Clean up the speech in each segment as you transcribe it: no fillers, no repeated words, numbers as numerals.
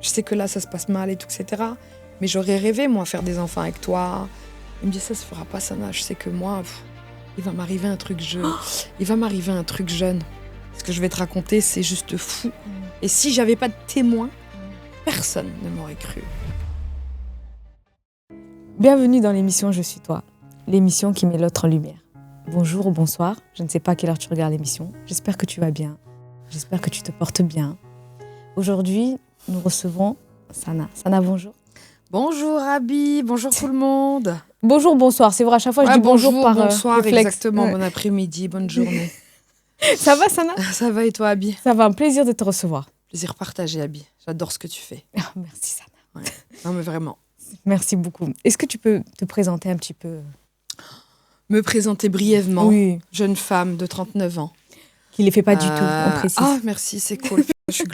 Je sais que là, ça se passe mal et tout, etc. Mais j'aurais rêvé, moi, faire des enfants avec toi. Il me dit, ça se fera pas, Sana. Je sais que moi, il va m'arriver un truc jeune. Ce que je vais te raconter, c'est juste fou. Et si j'avais pas de témoin, personne ne m'aurait cru. Bienvenue dans l'émission Je suis toi, l'émission qui met l'autre en lumière. Bonjour ou bonsoir, je ne sais pas à quelle heure tu regardes l'émission. J'espère que tu vas bien, j'espère que tu te portes bien. Aujourd'hui, nous recevons Sana. Sana, bonjour. Bonjour Abby, bonjour tout le monde. Bonjour, bonsoir, c'est vrai, à chaque fois je dis bonjour par bonsoir, réflexe. exactement, bon après-midi, bonne journée. Ça va Sana? Ça va et toi Abby? Ça va, un plaisir de te recevoir. Plaisir partagé Abby, j'adore ce que tu fais. Merci Sana. Ouais. Non mais vraiment. Merci beaucoup. Est-ce que tu peux te présenter un petit peu? Me présenter brièvement, Oui. Jeune femme de 39 ans. Qui ne les fait pas du tout, on précise. Ah merci, c'est cool, je suis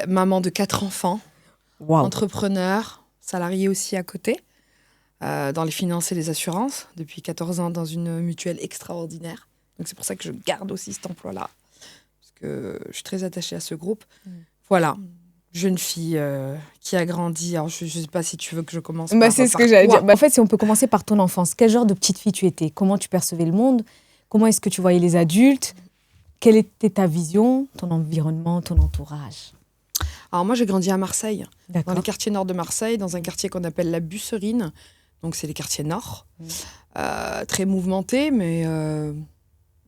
maman de 4 enfants, Wow. entrepreneur, salariée aussi à côté, dans les finances et les assurances, depuis 14 ans dans une mutuelle extraordinaire. Donc c'est pour ça que je garde aussi cet emploi-là, parce que je suis très attachée à ce groupe. Voilà. Jeune fille qui a grandi. Alors, je ne sais pas si tu veux que je commence c'est ce que j'allais dire. En fait, si on peut commencer par ton enfance, quel genre de petite fille tu étais? Comment tu percevais le monde? Comment est-ce que tu voyais les adultes? Quelle était ta vision, ton environnement, ton entourage? Alors moi, j'ai grandi à Marseille, D'accord. dans les quartiers nord de Marseille, dans un quartier qu'on appelle la Busserine. Donc, c'est les quartiers nord. Très mouvementé, mais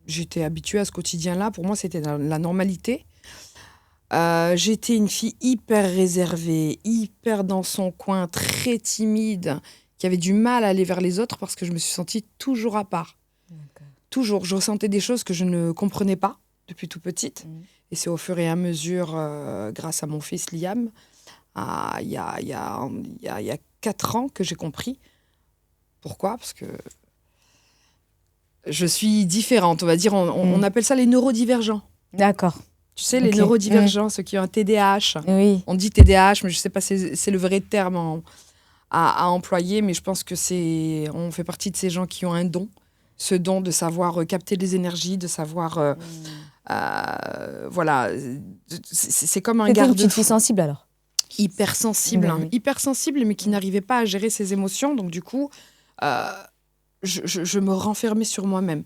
j'étais habituée à ce quotidien-là. Pour moi, c'était la normalité. J'étais une fille hyper réservée, hyper dans son coin, très timide, qui avait du mal à aller vers les autres parce que je me suis sentie toujours à part. D'accord. Toujours. Je ressentais des choses que je ne comprenais pas depuis tout petite. Et c'est au fur et à mesure, grâce à mon fils Liam, il y a 4 ans que j'ai compris. Pourquoi? Parce que je suis différente, on va dire. On appelle ça les neurodivergents. D'accord. Tu sais, les neurodivergents, ceux qui ont un TDAH. Oui. On dit TDAH, mais je ne sais pas si c'est le vrai terme à employer, mais je pense que on fait partie de ces gens qui ont un don. Ce don de savoir capter les énergies, de savoir... voilà, c'est comme un garde-fou. C'était une petite fille sensible alors? Hypersensible, Oui. hypersensible, mais qui n'arrivait pas à gérer ses émotions. Donc du coup, je me renfermais sur moi-même.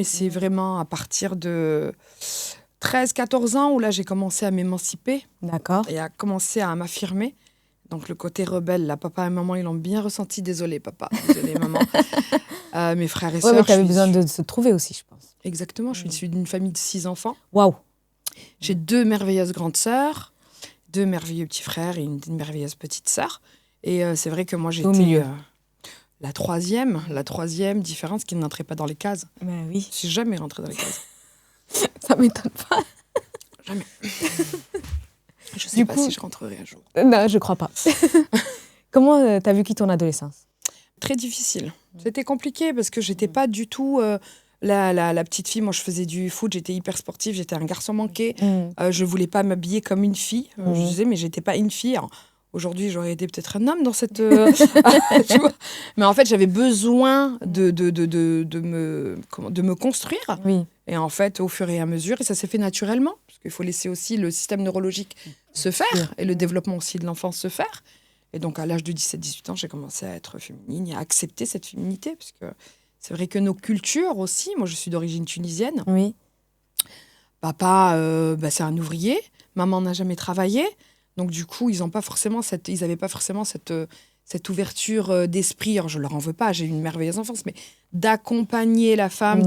Et c'est vraiment à partir de 13-14 ans où là, j'ai commencé à m'émanciper. D'accord. Et à commencer à m'affirmer. Donc le côté rebelle, là, papa et maman, ils l'ont bien ressenti. Désolée, papa. Désolée, maman. Mes frères et sœurs. Ouais, mais tu avais besoin de se trouver aussi, je pense. Exactement. Je suis issue d'une famille de 6 enfants. Waouh. J'ai 2 merveilleuses grandes sœurs, 2 merveilleux petits frères et une merveilleuse petite sœur. Et c'est vrai que moi, j'étais... Au milieu. La troisième différence qui n'entrait pas dans les cases. Ben oui. Je suis jamais rentrée dans les cases. Ça m'étonne pas. Jamais. Je sais pas si je rentrerai un jour. Non, je crois pas. Comment t'as vécu ton adolescence? Très difficile. C'était compliqué parce que j'étais pas du tout la petite fille. Moi, je faisais du foot, j'étais hyper sportive, j'étais un garçon manqué. Je voulais pas m'habiller comme une fille. Je disais, mais j'étais pas une fille. Alors, aujourd'hui, j'aurais été peut-être un homme dans cette... tu vois. Mais en fait, j'avais besoin de me construire. Oui. Et en fait, au fur et à mesure, et ça s'est fait naturellement, parce qu'il faut laisser aussi le système neurologique se faire, et le développement aussi de l'enfance se faire. Et donc, à l'âge de 17-18 ans, j'ai commencé à être féminine et à accepter cette féminité, parce que c'est vrai que nos cultures aussi, moi je suis d'origine tunisienne, Oui. papa, c'est un ouvrier, maman n'a jamais travaillé, donc du coup, ils n'avaient pas forcément cette ouverture d'esprit. Alors, je ne leur en veux pas, j'ai eu une merveilleuse enfance, mais d'accompagner la femme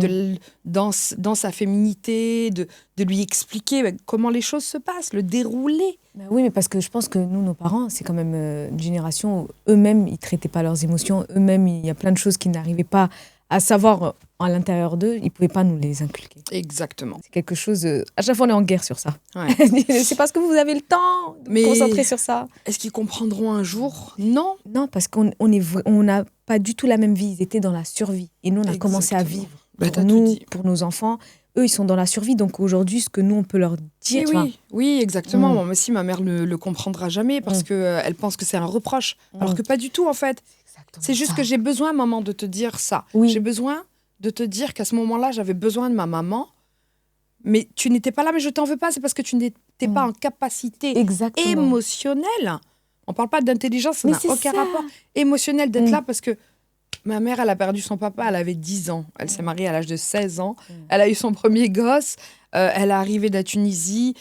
dans sa féminité, de lui expliquer comment les choses se passent, le dérouler. Ben oui, mais parce que je pense que nous, nos parents, c'est quand même une génération où eux-mêmes, ils ne traitaient pas leurs émotions. Eux-mêmes, il y a plein de choses qu'ils n'arrivaient pas à savoir à l'intérieur d'eux. Ils ne pouvaient pas nous les inculquer. Exactement. C'est quelque chose... à chaque fois, on est en guerre sur ça. Ouais. C'est parce que vous avez le temps de vous concentrer sur ça. Est-ce qu'ils comprendront un jour? Non. Non, parce qu'on n'a pas du tout la même vie. Ils étaient dans la survie. Et nous, on a commencé à vivre. Pour nous, pour nos enfants, eux, ils sont dans la survie. Donc aujourd'hui, ce que nous, on peut leur dire... Oui, exactement. Moi aussi, ma mère ne le comprendra jamais parce qu'elle pense que c'est un reproche. Alors que pas du tout, en fait. C'est juste que j'ai besoin, maman, de te dire ça. Oui. J'ai besoin de te dire qu'à ce moment-là, j'avais besoin de ma maman Mais tu n'étais pas là, mais je t'en veux pas, c'est parce que tu n'étais pas en capacité Exactement. émotionnelle. On parle pas d'intelligence, ça Mais n'a c'est aucun ça. rapport émotionnel d'être là parce que ma mère, elle a perdu son papa, elle avait 10 ans. Elle s'est mariée à l'âge de 16 ans. Elle a eu son premier gosse. Elle est arrivée de la Tunisie.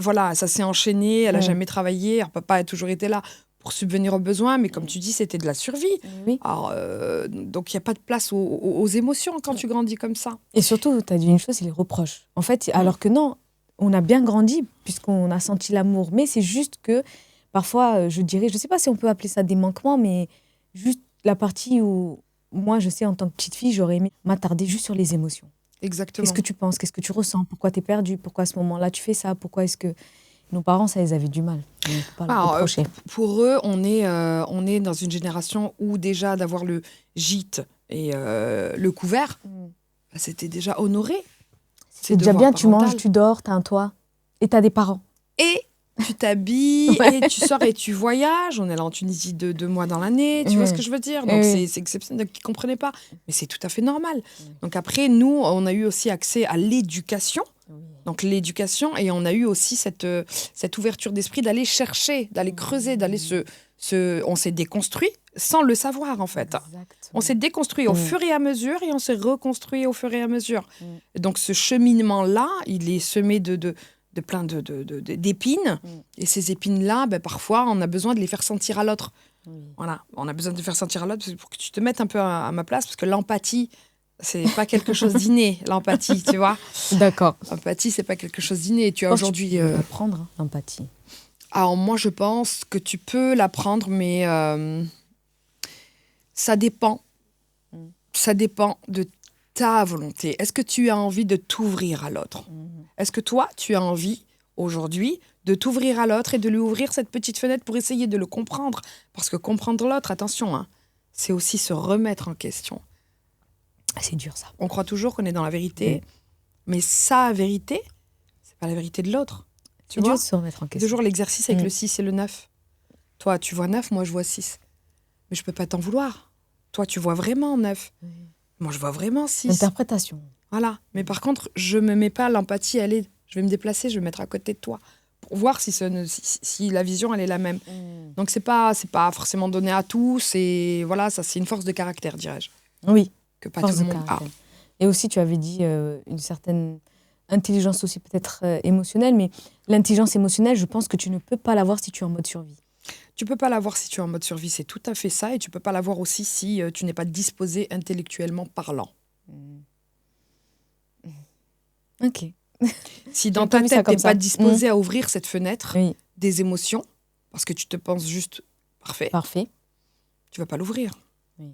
Voilà, ça s'est enchaîné. Elle n'a jamais travaillé. Her papa a toujours été là pour subvenir aux besoins. Mais comme tu dis, c'était de la survie. Oui. Alors, donc, il n'y a pas de place aux émotions quand tu grandis comme ça. Et surtout, tu as dit une chose, c'est les reproches. En fait, alors que non, on a bien grandi puisqu'on a senti l'amour. Mais c'est juste que parfois, je dirais, je ne sais pas si on peut appeler ça des manquements, mais juste la partie où moi, je sais, en tant que petite fille, j'aurais aimé m'attarder juste sur les émotions. Exactement. Qu'est-ce que tu penses? Qu'est-ce que tu ressens? Pourquoi tu es perdu? Pourquoi à ce moment-là, tu fais ça? Pourquoi est-ce que... Nos parents, ça, ils avaient du mal. On ne peut pas leur reprocher. Pour eux, on est dans une génération où déjà d'avoir le gîte et le couvert, c'était déjà honoré. C'est déjà bien, tu manges, tu dors, tu as un toit et tu as des parents. Et tu t'habilles, et tu sors et tu voyages. On est là en Tunisie 2 mois dans l'année, tu vois ce que je veux dire? Donc c'est exceptionnel, qui ne comprenaient pas. Mais c'est tout à fait normal. Donc après, nous, on a eu aussi accès à l'éducation. Donc l'éducation, et on a eu aussi cette ouverture d'esprit d'aller chercher, d'aller creuser, d'aller on s'est déconstruit sans le savoir en fait. Exactement. On s'est déconstruit au fur et à mesure et on s'est reconstruit au fur et à mesure. Et donc ce cheminement-là, il est semé de plein d'épines. Et ces épines-là, parfois, on a besoin de les faire sentir à l'autre. Voilà, on a besoin de les faire sentir à l'autre pour que tu te mettes un peu à ma place, parce que l'empathie, c'est pas quelque chose d'inné, l'empathie, tu vois. D'accord. L'empathie, c'est pas quelque chose d'inné. Tu as aujourd'hui... Tu peux apprendre l'empathie. Alors moi, je pense que tu peux l'apprendre, mais ça dépend. Ça dépend de ta volonté. Est-ce que tu as envie de t'ouvrir à l'autre? Est-ce que toi, tu as envie, aujourd'hui, de t'ouvrir à l'autre et de lui ouvrir cette petite fenêtre pour essayer de le comprendre? Parce que comprendre l'autre, attention, hein, c'est aussi se remettre en question. C'est dur, ça. On croit toujours qu'on est dans la vérité, mais sa vérité, c'est pas la vérité de l'autre. C'est dur de se remettre en question. Toujours l'exercice avec le 6 et le 9. Toi, tu vois 9, moi, je vois 6. Mais je peux pas t'en vouloir. Toi, tu vois vraiment 9. Moi, je vois vraiment 6. Interprétation. Voilà. Mais par contre, je me mets pas l'empathie, je vais me déplacer, je vais me mettre à côté de toi pour voir si la vision, elle est la même. Donc, c'est pas forcément donné à tous. Et voilà, ça, c'est une force de caractère, dirais-je. Oui. Que pas tout le monde a. Et aussi, tu avais dit une certaine intelligence aussi peut-être émotionnelle, mais l'intelligence émotionnelle, je pense que tu ne peux pas l'avoir si tu es en mode survie. Tu peux pas l'avoir si tu es en mode survie, c'est tout à fait ça, et tu peux pas l'avoir aussi si tu n'es pas disposé intellectuellement parlant. Ok. Si dans ta tête, tu n'es pas disposé à ouvrir cette fenêtre des émotions, parce que tu te penses juste parfait, tu vas pas l'ouvrir. Oui.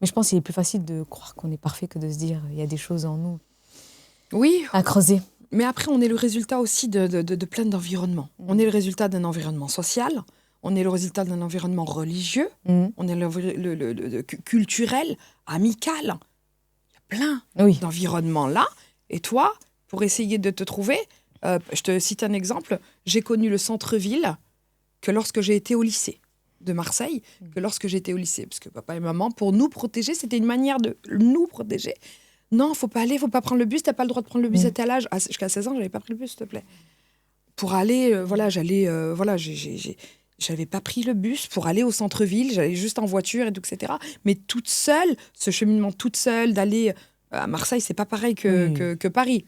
Mais je pense qu'il est plus facile de croire qu'on est parfait que de se dire il y a des choses en nous à creuser. Mais après, on est le résultat aussi de plein d'environnements. On est le résultat d'un environnement social, on est le résultat d'un environnement religieux, on est le culturel, amical. Il y a plein d'environnements là. Et toi, pour essayer de te trouver, je te cite un exemple, j'ai connu le centre-ville que lorsque j'ai été au lycée de Marseille, parce que papa et maman, pour nous protéger, c'était une manière de nous protéger. Non, faut pas aller, faut pas prendre le bus, t'as pas le droit de prendre le bus à tel âge. Jusqu'à 16 ans, j'avais pas pris le bus, s'il te plaît. Pour aller, j'avais pas pris le bus pour aller au centre-ville, j'allais juste en voiture, et tout, etc. Mais toute seule, ce cheminement toute seule, d'aller à Marseille, c'est pas pareil que Paris.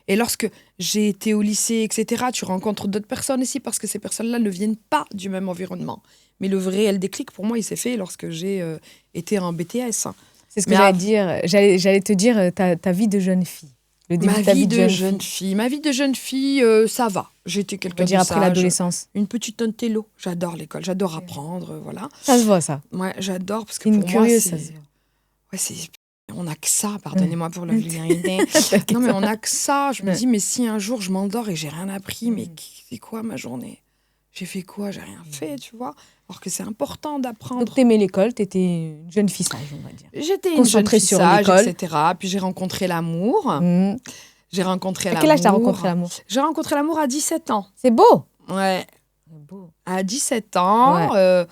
Et lorsque j'ai été au lycée, etc., tu rencontres d'autres personnes ici parce que ces personnes-là ne viennent pas du même environnement. Mais le réel déclic, pour moi, il s'est fait lorsque j'ai été en BTS. C'est ce que j'allais dire. J'allais te dire ta vie de jeune fille. Ma vie de jeune fille, ça va. J'étais quelqu'un de sage. Après l'adolescence. Une petite intello. J'adore l'école, j'adore apprendre, voilà. Ça se voit, ça. Ouais, j'adore parce que pour moi, ça se voit. Ouais, on n'a que ça, pardonnez-moi pour la vulgarité. Non, mais on n'a que ça. Je me dis, mais si un jour je m'endors et j'ai rien appris, mais c'est quoi ma journée? J'ai fait quoi? J'ai rien fait, tu vois. Alors que c'est important d'apprendre. Donc, t'aimais l'école, t'étais une jeune fille sage, on va dire. J'étais une jeune fille sage, etc. Puis j'ai rencontré l'amour. À quel âge t'as rencontré l'amour? J'ai rencontré l'amour à 17 ans. C'est beau! Ouais. Beau. À 17 ans,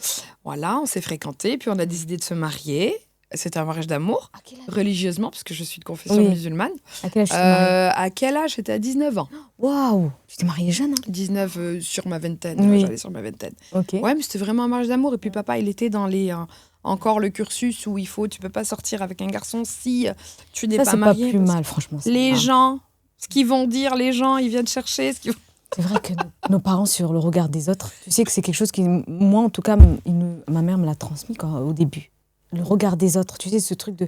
voilà, on s'est fréquentés, puis on a décidé de se marier. C'était un mariage d'amour, À quel âge religieusement, parce que je suis de confession Oui. musulmane. À quel âge tu t'es mariée À quel âge? J'étais à 19 ans. Waouh, tu t'es mariée jeune, hein? 19 sur ma vingtaine. Oui. J'allais sur ma vingtaine. Ok. Ouais, mais c'était vraiment un mariage d'amour. Et puis papa, il était dans les... encore le cursus où tu peux pas sortir avec un garçon si tu n'es Ça, pas c'est pas marié. plus parce mal, franchement. que les gens, ce qu'ils vont dire, les gens, ils viennent chercher. C'est vrai que nos parents, sur le regard des autres, tu sais que c'est quelque chose qui, moi en tout cas, ma mère me l'a transmis au début. Le regard des autres, tu sais, ce truc de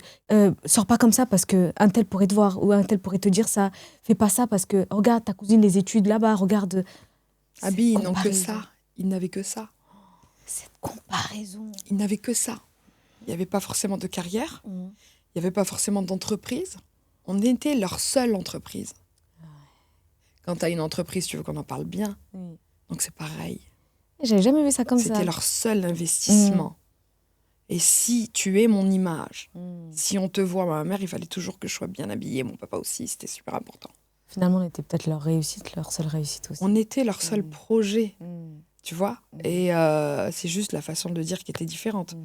sors pas comme ça parce qu'un tel pourrait te voir ou un tel pourrait te dire ça. Fais pas ça parce que regarde ta cousine, les études là-bas, regarde. Ils n'ont que ça. Ils n'avaient que ça. Cette comparaison. Ils n'avaient que ça. Il n'y avait pas forcément de carrière. Il n'y avait pas forcément d'entreprise. On était leur seule entreprise. Quand tu as une entreprise, tu veux qu'on en parle bien. Oui. Donc c'est pareil. J'avais jamais vu ça comme ça. C'était leur seul investissement. Et si tu es mon image, si on te voit, ma mère, il fallait toujours que je sois bien habillée, mon papa aussi, c'était super important. Finalement, on était peut-être leur réussite, leur seule réussite aussi. On était leur seul projet, tu vois. Et c'est juste la façon de dire qui était différente.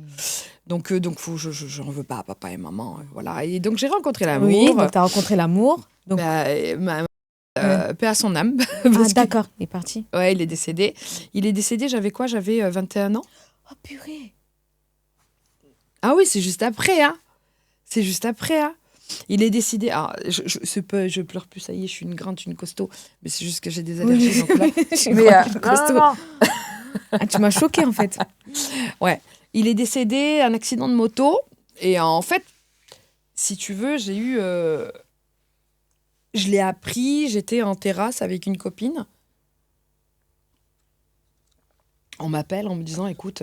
Donc j'en veux pas à papa et maman, voilà. Et donc j'ai rencontré l'amour. Oui, donc tu as rencontré l'amour. Donc... paix à son âme. D'accord, il est parti. Ouais, il est décédé. J'avais quoi? J'avais 21 ans. Oh purée. Ah oui, c'est juste après, hein. C'est juste après, hein. Il est décédé. Ah, je pleure plus, ça y est, je suis une costaud. Mais c'est juste que j'ai des allergies. Oui. Donc là... une costaud. Non. Ah, tu m'as choquée, en fait. Ouais. Il est décédé, un accident de moto. Et en fait, si tu veux, j'ai eu... Je l'ai appris, j'étais en terrasse avec une copine. On m'appelle en me disant, écoute,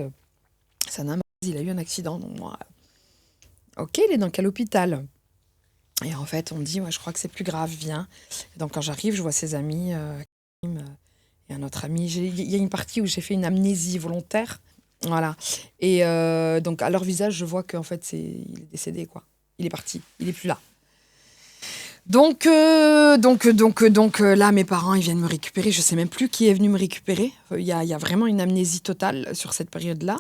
Sana, il a eu un accident. Donc moi, ok, il est dans quel hôpital? Et en fait, on me dit, ouais, je crois que c'est plus grave, viens. Et donc quand j'arrive, je vois ses amis, et un autre ami. Il y a une partie où j'ai fait une amnésie volontaire. Voilà. Et donc à leur visage, je vois qu'en fait, il est décédé, quoi. Il est parti, il est plus là. Donc là, mes parents, ils viennent me récupérer. Je sais même plus qui est venu me récupérer. Il y a vraiment une amnésie totale sur cette période-là.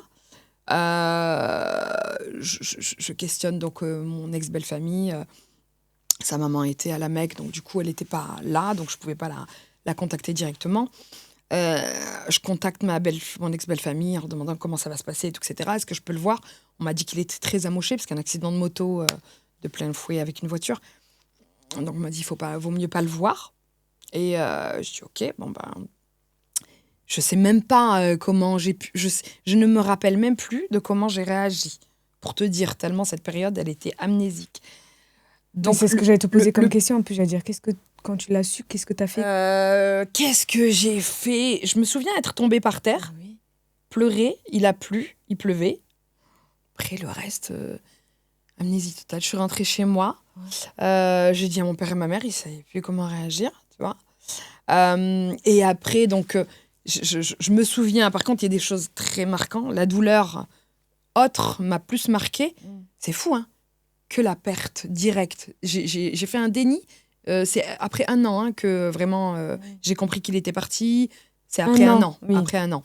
Je questionne donc mon ex-belle-famille. Sa maman était à la Mecque, donc du coup, elle n'était pas là, donc je ne pouvais pas la contacter directement. Je contacte mon ex-belle-famille en leur demandant comment ça va se passer, etc. Est-ce que je peux le voir? On m'a dit qu'il était très amoché, parce qu'un accident de moto de plein fouet avec une voiture. Donc on m'a dit, vaut mieux pas le voir. Et je dis, ok, bon ben... Je sais même pas comment j'ai pu... Je ne me rappelle même plus de comment j'ai réagi. Pour te dire, tellement cette période, elle était amnésique. Donc c'est ce que j'allais te poser comme question. En plus, j'allais dire, quand tu l'as su, qu'est-ce que tu as fait? Qu'est-ce que j'ai fait? Je me souviens être tombée par terre, pleurer, il a plu, il pleuvait. Après, le reste, amnésie totale. Je suis rentrée chez moi. J'ai dit à mon père et ma mère, ils ne savaient plus comment réagir, tu vois. Et après, donc... Je me souviens, par contre, il y a des choses très marquantes. La douleur autre m'a plus marquée. C'est fou, hein, que la perte directe. J'ai fait un déni. C'est après 1 an que vraiment j'ai compris qu'il était parti. C'est après un an. Oui. Après 1 an.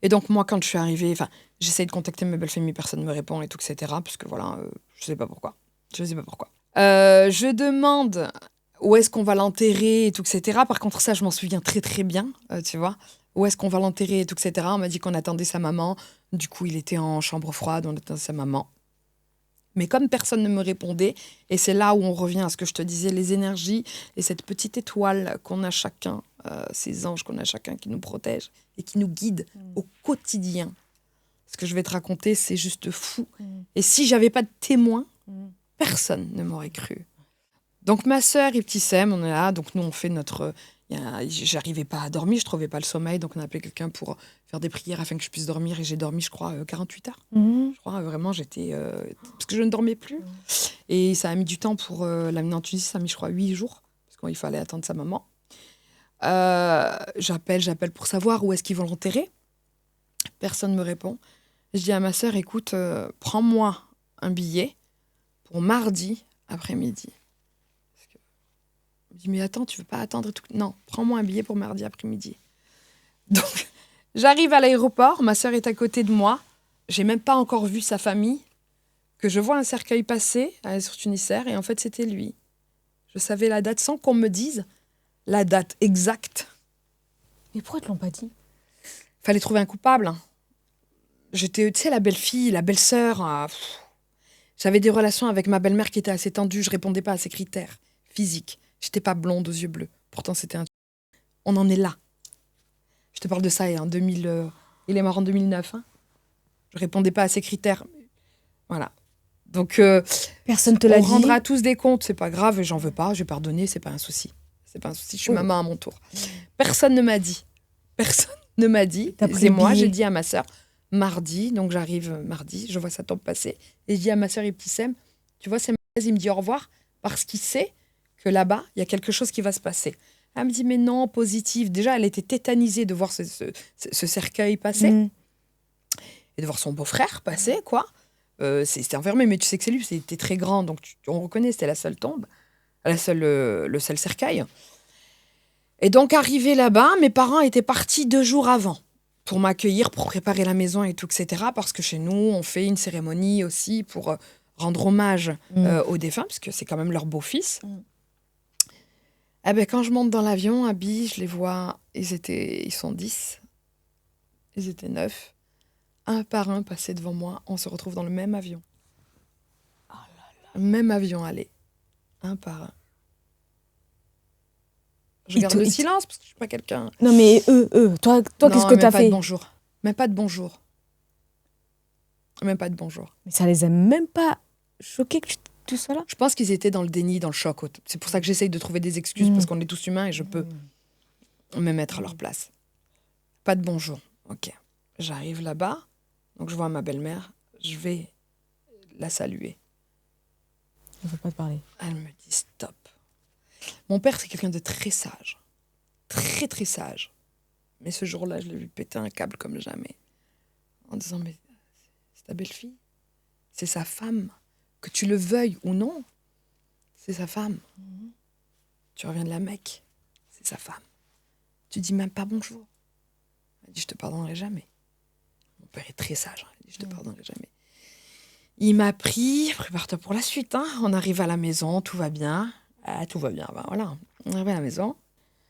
Et donc, moi, quand je suis arrivée, j'essaie de contacter ma belle-famille, personne ne me répond et tout, etc. Parce que voilà, je ne sais pas pourquoi. Je demande... Où est-ce qu'on va l'enterrer et tout, etc. Par contre, ça, je m'en souviens très, très bien, tu vois. Où est-ce qu'on va l'enterrer et tout, etc. On m'a dit qu'on attendait sa maman. Du coup, il était en chambre froide, on attendait sa maman. Mais comme personne ne me répondait, et c'est là où on revient à ce que je te disais, les énergies et cette petite étoile qu'on a chacun, ces anges qu'on a chacun qui nous protègent et qui nous guident au quotidien. Ce que je vais te raconter, c'est juste fou. Et si j'avais pas de témoin, personne ne m'aurait cru. Donc ma sœur et petit Sam, on est là, donc nous on fait notre... J'arrivais pas à dormir, je trouvais pas le sommeil, donc on a appelé quelqu'un pour faire des prières afin que je puisse dormir, et j'ai dormi, je crois, 48 heures. Je crois, vraiment, j'étais... parce que je ne dormais plus. Et ça a mis du temps pour l'amener en Tunisie, ça a mis, je crois, 8 jours, parce qu'il fallait attendre sa maman. J'appelle pour savoir où est-ce qu'ils vont l'enterrer. Personne ne me répond. Je dis à ma sœur, écoute, prends-moi un billet pour mardi après-midi. Je me dis, mais attends, tu veux pas attendre tout? Non, prends-moi un billet pour mardi après-midi. Donc, j'arrive à l'aéroport, ma sœur est à côté de moi. J'ai même pas encore vu sa famille. que je vois un cercueil passer sur Tunisère, et en fait, c'était lui. Je savais la date sans qu'on me dise la date exacte. Mais pourquoi ils te l'ont pas dit? Fallait trouver un coupable. J'étais, tu sais, la belle-fille, la belle-sœur. J'avais des relations avec ma belle-mère qui étaient assez tendues. Je répondais pas à ses critères physiques. J'étais pas blonde aux yeux bleus. Pourtant, c'était un... On en est là. Je te parle de ça, et en 2000... il est mort en 2009. Hein. Je répondais pas à ses critères. Voilà. Donc, Personne te l'a on dit. rendra tous des comptes. C'est pas grave, j'en veux pas. J'ai pardonné, c'est pas un souci. C'est pas un souci. Je suis maman à mon tour. Personne ne m'a dit. Personne ne m'a dit. T'as pris C'est le moi, billet. j'ai dit à ma sœur, mardi, donc j'arrive mardi, je vois sa tombe passer, et je dis à ma sœur Ibtissem, tu vois, c'est Maïs, il me dit au revoir, parce qu'il sait que là-bas, il y a quelque chose qui va se passer. Elle me dit, mais non, positif. Déjà, elle était tétanisée de voir ce cercueil passer, et de voir son beau-frère passer, quoi. C'était enfermé, mais tu sais que c'est lui, c'était très grand, donc on reconnaît, c'était la seule tombe, le seul cercueil. Et donc, arrivé là-bas, mes parents étaient partis 2 jours avant pour m'accueillir, pour préparer la maison et tout, etc. Parce que chez nous, on fait une cérémonie aussi pour rendre hommage aux défunts, parce que c'est quand même leur beau-fils. Eh ben, quand je monte dans l'avion, à Bi, je les vois, ils sont 10, ils étaient 9. Un par un passer devant moi, on se retrouve dans le même avion. Oh là là. Le même avion, allez. Un par un. Je garde le silence parce que je suis pas quelqu'un. Non, mais toi qu'est-ce que t'as fait? Même pas de bonjour. Même pas de bonjour. Même pas de bonjour. Mais ça les a même pas choqués que tu sois là? Je pense qu'ils étaient dans le déni, dans le choc. C'est pour ça que j'essaye de trouver des excuses, parce qu'on est tous humains et je peux me mettre à leur place. Pas de bonjour. Ok. J'arrive là-bas, donc je vois ma belle-mère, je vais la saluer. On ne veut pas te parler. Elle me dit stop. Mon père, c'est quelqu'un de très sage. Très, très sage. Mais ce jour-là, je l'ai vu péter un câble comme jamais. En disant, mais c'est ta belle-fille. C'est sa femme. Que tu le veuilles ou non, c'est sa femme. Tu reviens de la Mecque, c'est sa femme. Tu dis même pas bonjour. Elle dit, je te pardonnerai jamais. Mon père est très sage. Il dit, je te pardonnerai jamais. Il m'a pris, prépare-toi pour la suite. Hein. On arrive à la maison, tout va bien. Tout va bien, ben voilà. On arrive à la maison.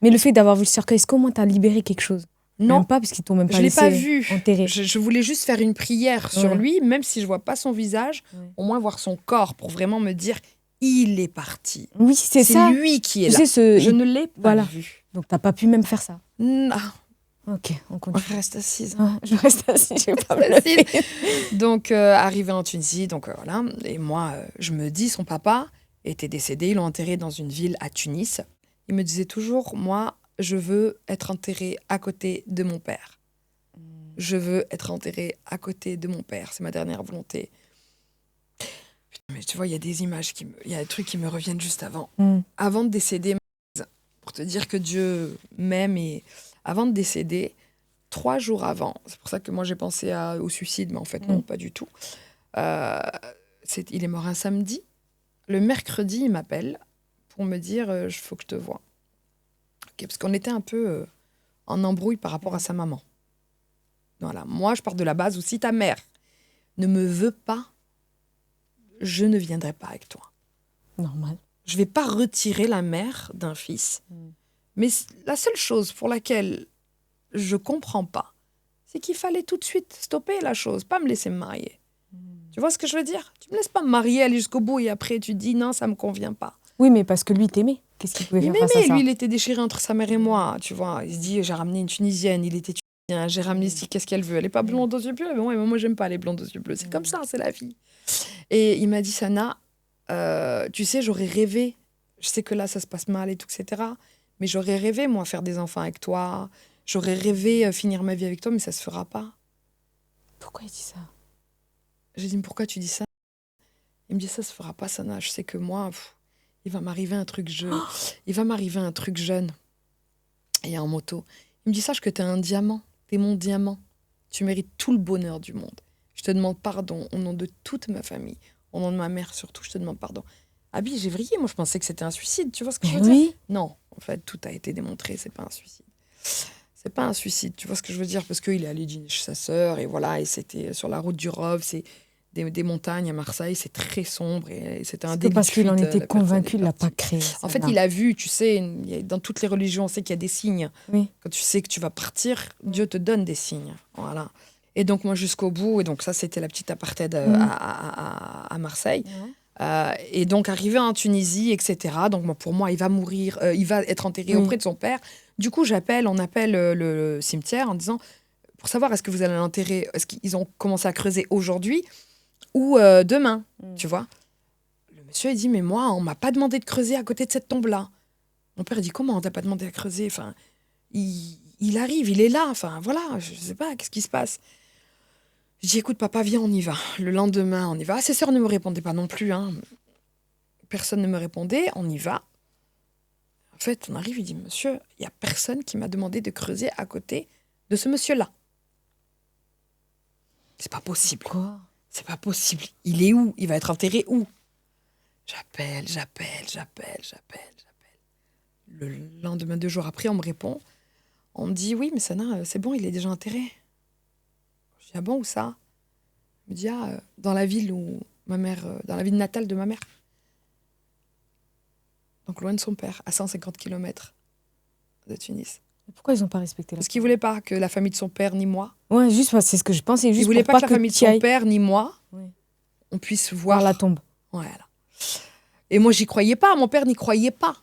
Mais le fait d'avoir vu le cercueil, est-ce qu'au moins t'as libéré quelque chose? Non. Même pas, parce qu'ils t'ont même pas je l'ai laissé pas vu. enterrer. Je voulais juste faire une prière sur lui, même si je vois pas son visage, au moins voir son corps pour vraiment me dire, il est parti. Oui, c'est ça. C'est lui qui est tu là. Sais, je ne l'ai pas vu. Donc t'as pas pu même faire ça. Non. Ok, on continue. Je reste assise. Je reste assise, je vais pas me lever. Donc, arrivé en Tunisie, donc voilà. Et moi, je me dis, son papa était décédé. Ils l'ont enterré dans une ville à Tunis. Il me disait toujours, moi, je veux être enterrée à côté de mon père. Je veux être enterrée à côté de mon père. C'est ma dernière volonté. Putain, mais tu vois, il y a des images, il y a des trucs qui me reviennent juste avant. Avant de décéder, pour te dire que Dieu m'aime, et avant de décéder, 3 jours avant, c'est pour ça que moi j'ai pensé au suicide, mais en fait non, pas du tout. Il est mort un samedi. Le mercredi, il m'appelle pour me dire il faut que je te voie. Okay, parce qu'on était un peu en embrouille par rapport à sa maman. Voilà. Moi, je pars de la base où si ta mère ne me veut pas, je ne viendrai pas avec toi. Normal. Je vais pas retirer la mère d'un fils. Mais la seule chose pour laquelle je comprends pas, c'est qu'il fallait tout de suite stopper la chose, pas me laisser me marier. Tu vois ce que je veux dire? Tu me laisses pas me marier, aller jusqu'au bout, et après tu dis non, ça me convient pas. Oui, mais parce que lui t'aimait. Qu'est-ce qu'il pouvait faire face à ça? Lui, il était déchiré entre sa mère et moi, tu vois. Il se dit, j'ai ramené une Tunisienne, il était tunisien, j'ai ramené ici, qu'est-ce qu'elle veut? Elle est pas blonde aux yeux bleus? Mais moi, j'aime pas les blondes aux yeux bleus. C'est comme ça, c'est la vie. Et il m'a dit, Sana, tu sais, j'aurais rêvé, je sais que là, ça se passe mal et tout, etc. Mais j'aurais rêvé, moi, faire des enfants avec toi. J'aurais rêvé finir ma vie avec toi, mais ça se fera pas. Pourquoi il dit ça? J'ai dit, mais pourquoi tu dis ça? Il me dit, ça se fera pas, Sana. Je sais que moi... il va m'arriver un truc jeune. Et en moto. Il me dit, sache que t'es un diamant. T'es mon diamant. Tu mérites tout le bonheur du monde. Je te demande pardon au nom de toute ma famille. Au nom de ma mère surtout, je te demande pardon. Abi, j'ai vrillé. Moi, je pensais que c'était un suicide. Tu vois ce que je veux dire? Non, en fait, tout a été démontré. C'est pas un suicide. C'est pas un suicide. Tu vois ce que je veux dire? Parce qu'il est allé dîner chez sa sœur. Et voilà, et c'était sur la route du Rove. des montagnes à Marseille, c'est très sombre et c'était un C'est que délit de parce qu'il en fuite, était la personne convaincu, est il l'a pas partie. créé. En fait, il a vu, tu sais, dans toutes les religions, on sait qu'il y a des signes. Oui. Quand tu sais que tu vas partir, Dieu te donne des signes. Voilà. Et donc, moi, jusqu'au bout, et donc ça, c'était la petite apartheid à Marseille. Et donc, arrivé en Tunisie, etc. Donc, moi, pour moi, il va mourir, il va être enterré auprès de son père. Du coup, on appelle le cimetière en disant, pour savoir est-ce que vous allez l'enterrer, est-ce qu'ils ont commencé à creuser aujourd'hui ou demain, tu vois. Le monsieur, il dit, mais moi, on m'a pas demandé de creuser à côté de cette tombe-là. Mon père, il dit, comment on t'a pas demandé à creuser? Enfin, il arrive, il est là. Enfin, voilà, je sais pas, qu'est-ce qui se passe? Je dis, écoute, papa, viens, on y va. Le lendemain, on y va. Ses sœurs ne me répondaient pas non plus. Hein. Personne ne me répondait, on y va. En fait, on arrive, il dit, monsieur, il y a personne qui m'a demandé de creuser à côté de ce monsieur-là. C'est pas possible. Quoi? C'est pas possible. Il est où? Il va être enterré où? J'appelle. Le lendemain, 2 jours après, on me répond. On me dit, oui, mais Sana, c'est bon, il est déjà enterré. Je dis, ah bon, où ça? Il me dit, dans la ville où ma mère, dans la ville natale de ma mère. Donc loin de son père, à 150 km de Tunis. Pourquoi ils n'ont pas respecté la Parce qu'il voulait pas que la famille de son père, ni moi, Ouais, juste parce que c'est ce que je pensais. Juste il voulait pour pas que la famille de tu son ailles père, ni moi, Oui. on puisse voir voir. la tombe. Voilà. Et moi, j'y croyais pas, mon père n'y croyait pas.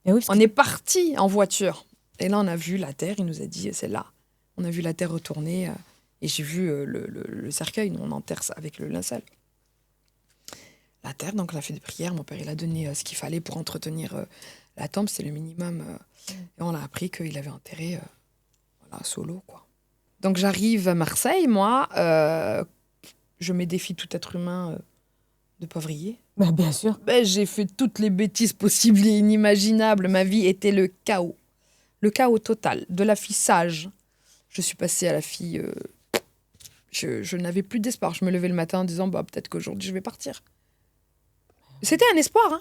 Et oui, parce On est parti en voiture. Et là, on a vu la terre, il nous a dit, c'est là. On a vu la terre retourner, et j'ai vu le cercueil, nous on enterre ça avec le linceul. La terre, donc on a fait des prières, mon père il a donné ce qu'il fallait pour entretenir la tombe, c'est le minimum. Et on a appris qu'il avait enterré voilà, solo, quoi. Donc j'arrive à Marseille, moi, je me défie tout être humain de pas vriller. bah, bien sûr. Ben, j'ai fait toutes les bêtises possibles et inimaginables. Ma vie était le chaos. Le chaos total. De la fille sage, je suis passée à la fille... je n'avais plus d'espoir. Je me levais le matin en disant, bah, peut-être qu'aujourd'hui, je vais partir. C'était un espoir, hein.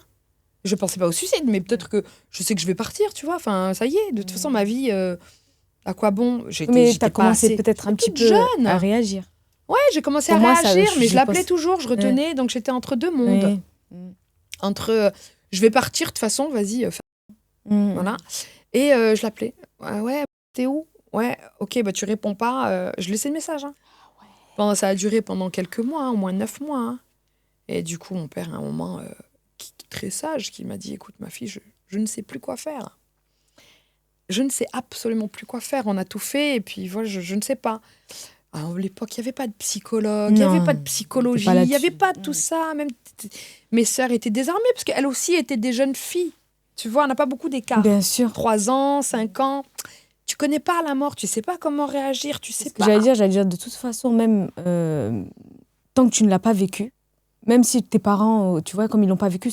Je pensais pas au suicide, mais peut-être que je sais que je vais partir, tu vois. Enfin, ça y est. De toute façon, ma vie, à quoi bon? Mais J'étais t'as pas commencé assez... peut-être un petit toute peu jeune. à réagir. Ouais, j'ai commencé Pour à moi, ça, réagir, mais je l'appelais pense- toujours, je retenais. Donc, j'étais entre deux mondes. Oui. Entre, je vais partir, de toute façon, vas-y, voilà. Et je l'appelais. Ouais, t'es où? Ouais, ok, bah tu réponds pas. Je laissais le message. Hein. Ça a duré pendant quelques mois, hein, au moins 9 mois. Hein. Et du coup, mon père, à un moment, très sage, qui m'a dit, écoute, ma fille, je ne sais plus quoi faire. Je ne sais absolument plus quoi faire. On a tout fait, et puis voilà, je ne sais pas. À l'époque, il n'y avait pas de psychologue, il n'y avait pas de psychologie, il n'y avait pas tout ça. Même mes sœurs étaient désarmées, parce qu'elles aussi étaient des jeunes filles. Tu vois, on n'a pas beaucoup d'écart. Bien sûr. 3 ans, 5 ans. Tu connais pas la mort, tu sais pas comment réagir, tu sais pas. J'allais dire, de toute façon, même tant que tu ne l'as pas vécu, même si tes parents, tu vois, comme ils l'ont pas vécu,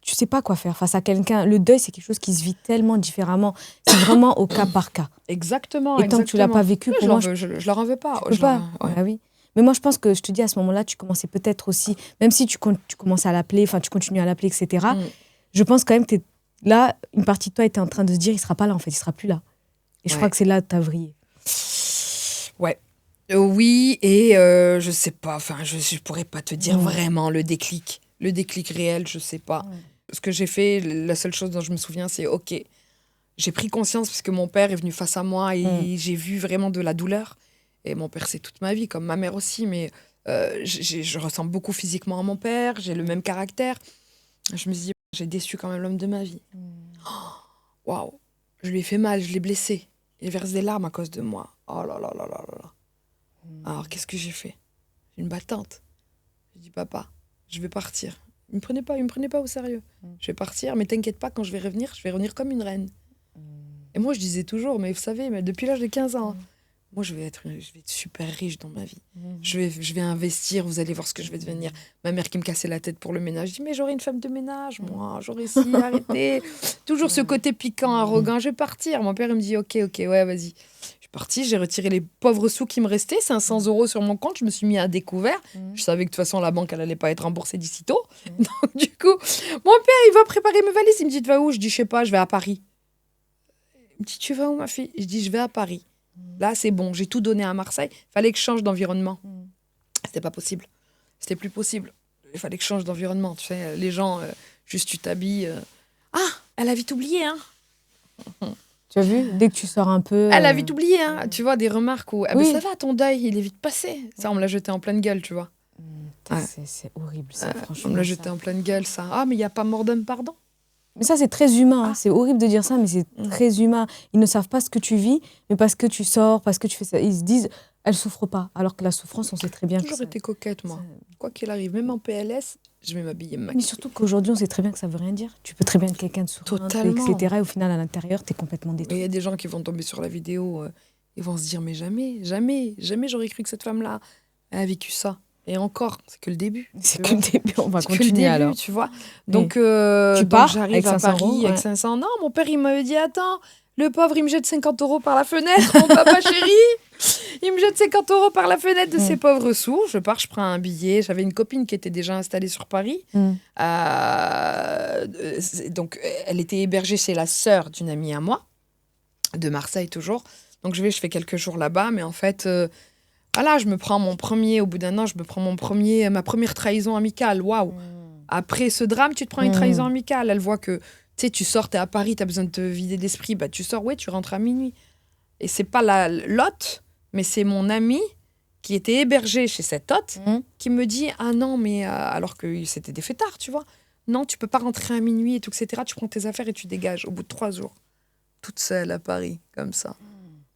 tu sais pas quoi faire face à quelqu'un. Le deuil, c'est quelque chose qui se vit tellement différemment. C'est vraiment au cas par cas. Exactement. Et tant que tu l'as pas vécu, Oui, pour moi, je leur en veux pas. tu peux pas. Ouais. Ah oui. Mais moi, je pense que je te dis, à ce moment-là, tu commençais peut-être aussi, même si tu commençais à l'appeler, enfin, tu continues à l'appeler, etc. Je pense quand même que là, une partie de toi était en train de se dire, il sera pas là, en fait, il sera plus là. Et je crois que c'est là que tu as vrillé. Ouais. Oui, et je sais pas, enfin, je pourrais pas te dire vraiment le déclic réel, je sais pas. Ce que j'ai fait, la seule chose dont je me souviens, c'est ok, j'ai pris conscience parce que mon père est venu face à moi et j'ai vu vraiment de la douleur. Et mon père, c'est toute ma vie, comme ma mère aussi, mais je ressemble beaucoup physiquement à mon père, j'ai le même caractère. Je me suis dit, j'ai déçu quand même l'homme de ma vie. Waouh, je lui ai fait mal, je l'ai blessé. Il verse des larmes à cause de moi. Oh là là là là là là. Alors, qu'est-ce que j'ai fait? Une battante. J'ai dit, papa, je vais partir. Il me prenait pas au sérieux. Je vais partir, mais t'inquiète pas, quand je vais revenir comme une reine. Et moi, je disais toujours, mais vous savez, mais depuis l'âge de 15 ans, moi, je vais être super riche dans ma vie. Je vais investir, vous allez voir ce que je vais devenir. Ma mère qui me cassait la tête pour le ménage, je dis, mais j'aurai une femme de ménage, moi, j'aurai si, arrêtez. Toujours ce côté piquant, arrogant, je vais partir. Mon père, il me dit, ok, ouais, vas-y. Je suis partie, j'ai retiré les pauvres sous qui me restaient, 500 € sur mon compte, je me suis mis à découvert. Je savais que de toute façon, la banque, elle allait pas être remboursée d'ici tôt. Donc, du coup, mon père, il va préparer mes valises. Il me dit, tu vas où? Je dis, je sais pas, je vais à Paris. Il me dit, tu vas où, ma fille? Je dis, je vais à Paris. Là, c'est bon, j'ai tout donné à Marseille. Fallait que je change d'environnement. C'était pas possible. c'était plus possible. Il fallait que je change d'environnement. Tu sais, les gens, juste tu t'habilles. Ah, elle a vite oublié, hein. Tu as vu, dès que tu sors un peu... Elle a vite oublié, hein. Tu vois, des remarques où Oui. ça va, ton deuil, il est vite passé. Ça, on me l'a jeté en pleine gueule, tu vois. Ouais. C'est horrible, ça, franchement. On me l'a jeté en pleine gueule, ça. Ah, mais il n'y a pas mort d'homme, pardon. Mais ça, c'est très humain. C'est horrible de dire ça, mais c'est très humain. Ils ne savent pas ce que tu vis, mais parce que tu sors, parce que tu fais ça, ils se disent, elle souffre pas. Alors que la souffrance, on sait très bien J'ai toujours été coquette, moi. Quoi qu'il arrive, même en PLS, je vais m'habiller max. Mais surtout qu'aujourd'hui, on sait très bien que ça veut rien dire. Tu peux très bien être quelqu'un de souriant, etc. Et au final, à l'intérieur, tu es complètement détruit. Il y a des gens qui vont tomber sur la vidéo, ils vont se dire, mais jamais j'aurais cru que cette femme-là a vécu ça. Et encore, c'est que le début. C'est que le début, on va continuer alors. Tu vois. Donc, tu pars j'arrive à Paris avec 500. Non, mon père, il m'avait dit, attends, le pauvre, il me jette 50 € par la fenêtre, mon papa chéri. Il me jette 50 € par la fenêtre de ses pauvres sous. Je pars, je prends un billet. J'avais une copine qui était déjà installée sur Paris. Donc, elle était hébergée chez la sœur d'une amie à moi, de Marseille toujours. Donc, je fais quelques jours là-bas, mais en fait... voilà, je me prends mon premier, au bout d'un an, ma première trahison amicale. Waouh! Après ce drame, tu te prends une trahison amicale. Elle voit que, tu sais, tu sors, t'es à Paris, t'as besoin de te vider d'esprit. Bah, tu sors, tu rentres à minuit. Et c'est pas l'hôte, mais c'est mon ami qui était hébergé chez cette hôte qui me dit, ah non, mais alors que c'était des fêtards, tu vois. Non, tu peux pas rentrer à minuit et tout, etc. Tu prends tes affaires et tu dégages au bout de 3 jours. Toute seule à Paris, comme ça.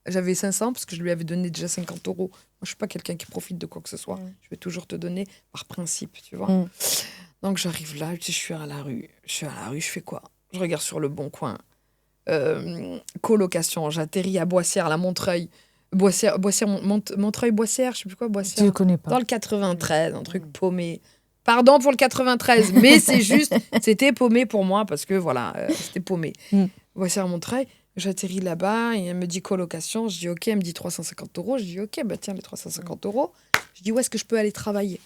J'avais 500 parce que je lui avais donné déjà 50 €. Moi, je suis pas quelqu'un qui profite de quoi que ce soit. Je vais toujours te donner par principe, tu vois. Donc, j'arrive là, je suis à la rue. Je fais quoi? Je regarde sur le Bon Coin. Colocation, j'atterris à Boissière, la Montreuil. Montreuil-Boissière, je sais plus quoi, Boissière. Je ne connais pas. Dans le 93, un truc paumé. Pardon pour le 93, mais c'est juste, c'était paumé pour moi parce que voilà, c'était paumé. Boissière-Montreuil. J'atterris là-bas et elle me dit colocation. Je dis OK, elle me dit 350 €. Je dis OK, bah tiens, les 350 €. Je dis où est-ce que je peux aller travailler?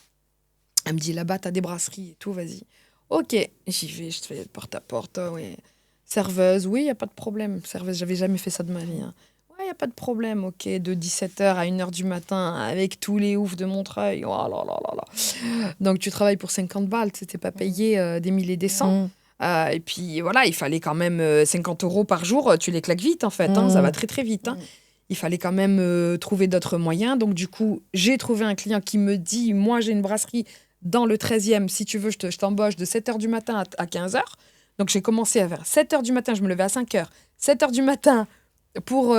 Elle me dit là-bas, t'as des brasseries et tout, vas-y. OK, j'y vais, je fais porte-à-porte. Oui. Serveuse, oui, il n'y a pas de problème. Serveuse, j'avais jamais fait ça de ma vie. Hein. Ouais, il n'y a pas de problème, OK. De 17h à 1h du matin avec tous les oufs de Montreuil. Oh là là là là. Donc tu travailles pour 50 balles, tu n'es pas payé des milliers des cents. Et puis voilà, il fallait quand même 50 € par jour, tu les claques vite en fait, hein, ça va très très vite. Hein. Il fallait quand même trouver d'autres moyens. Donc du coup, j'ai trouvé un client qui me dit, moi j'ai une brasserie dans le 13e, si tu veux, je t'embauche de 7h du matin à 15h. Donc j'ai commencé à vers 7h du matin, je me levais à 5h. 7h du matin pour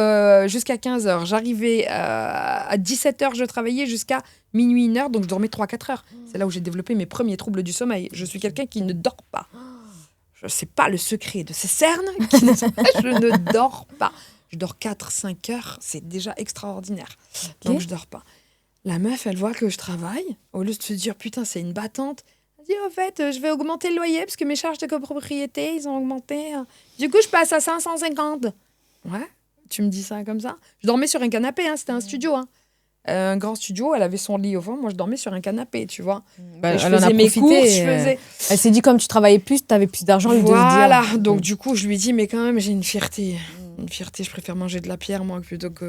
jusqu'à 15h. J'arrivais à 17h, je travaillais jusqu'à minuit, 1h, donc je dormais 3-4 heures. C'est là où j'ai développé mes premiers troubles du sommeil. Je suis quelqu'un qui ne dort pas. Je ne sais pas le secret de ces cernes, je ne dors pas. Je dors 4-5 heures, c'est déjà extraordinaire. Donc je ne dors pas. La meuf, elle voit que je travaille, au lieu de se dire, putain, c'est une battante. Elle dit, au fait, je vais augmenter le loyer parce que mes charges de copropriété, ils ont augmenté. Du coup, je passe à 550. Ouais, tu me dis ça comme ça. Je dormais sur un canapé, hein, c'était un studio. Hein. Un grand studio, elle avait son lit au fond, moi je dormais sur un canapé, tu vois. Bah, je faisais mes courses, Elle s'est dit, comme tu travaillais plus, tu avais plus d'argent. Voilà, donc du coup je lui dis, mais quand même j'ai une fierté. Une fierté, je préfère manger de la pierre moi plutôt que...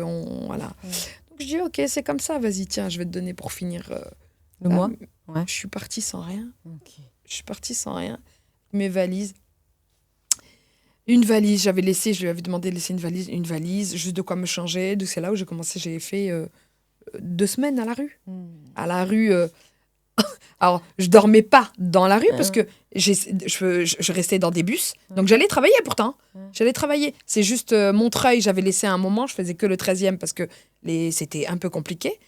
Voilà. Donc je dis, ok, c'est comme ça, vas-y, tiens, je vais te donner pour finir... le mois. Je suis partie sans rien. Je suis partie sans rien. Mes valises. Une valise, je lui avais demandé de laisser une valise, juste de quoi me changer. Donc c'est là où j'ai commencé, j'ai fait... 2 semaines à la rue. À la rue... Alors, je dormais pas dans la rue parce que je restais dans des bus. Donc, j'allais travailler pourtant. J'allais travailler. C'est juste Montreuil, j'avais laissé un moment. Je faisais que le 13e parce que c'était un peu compliqué.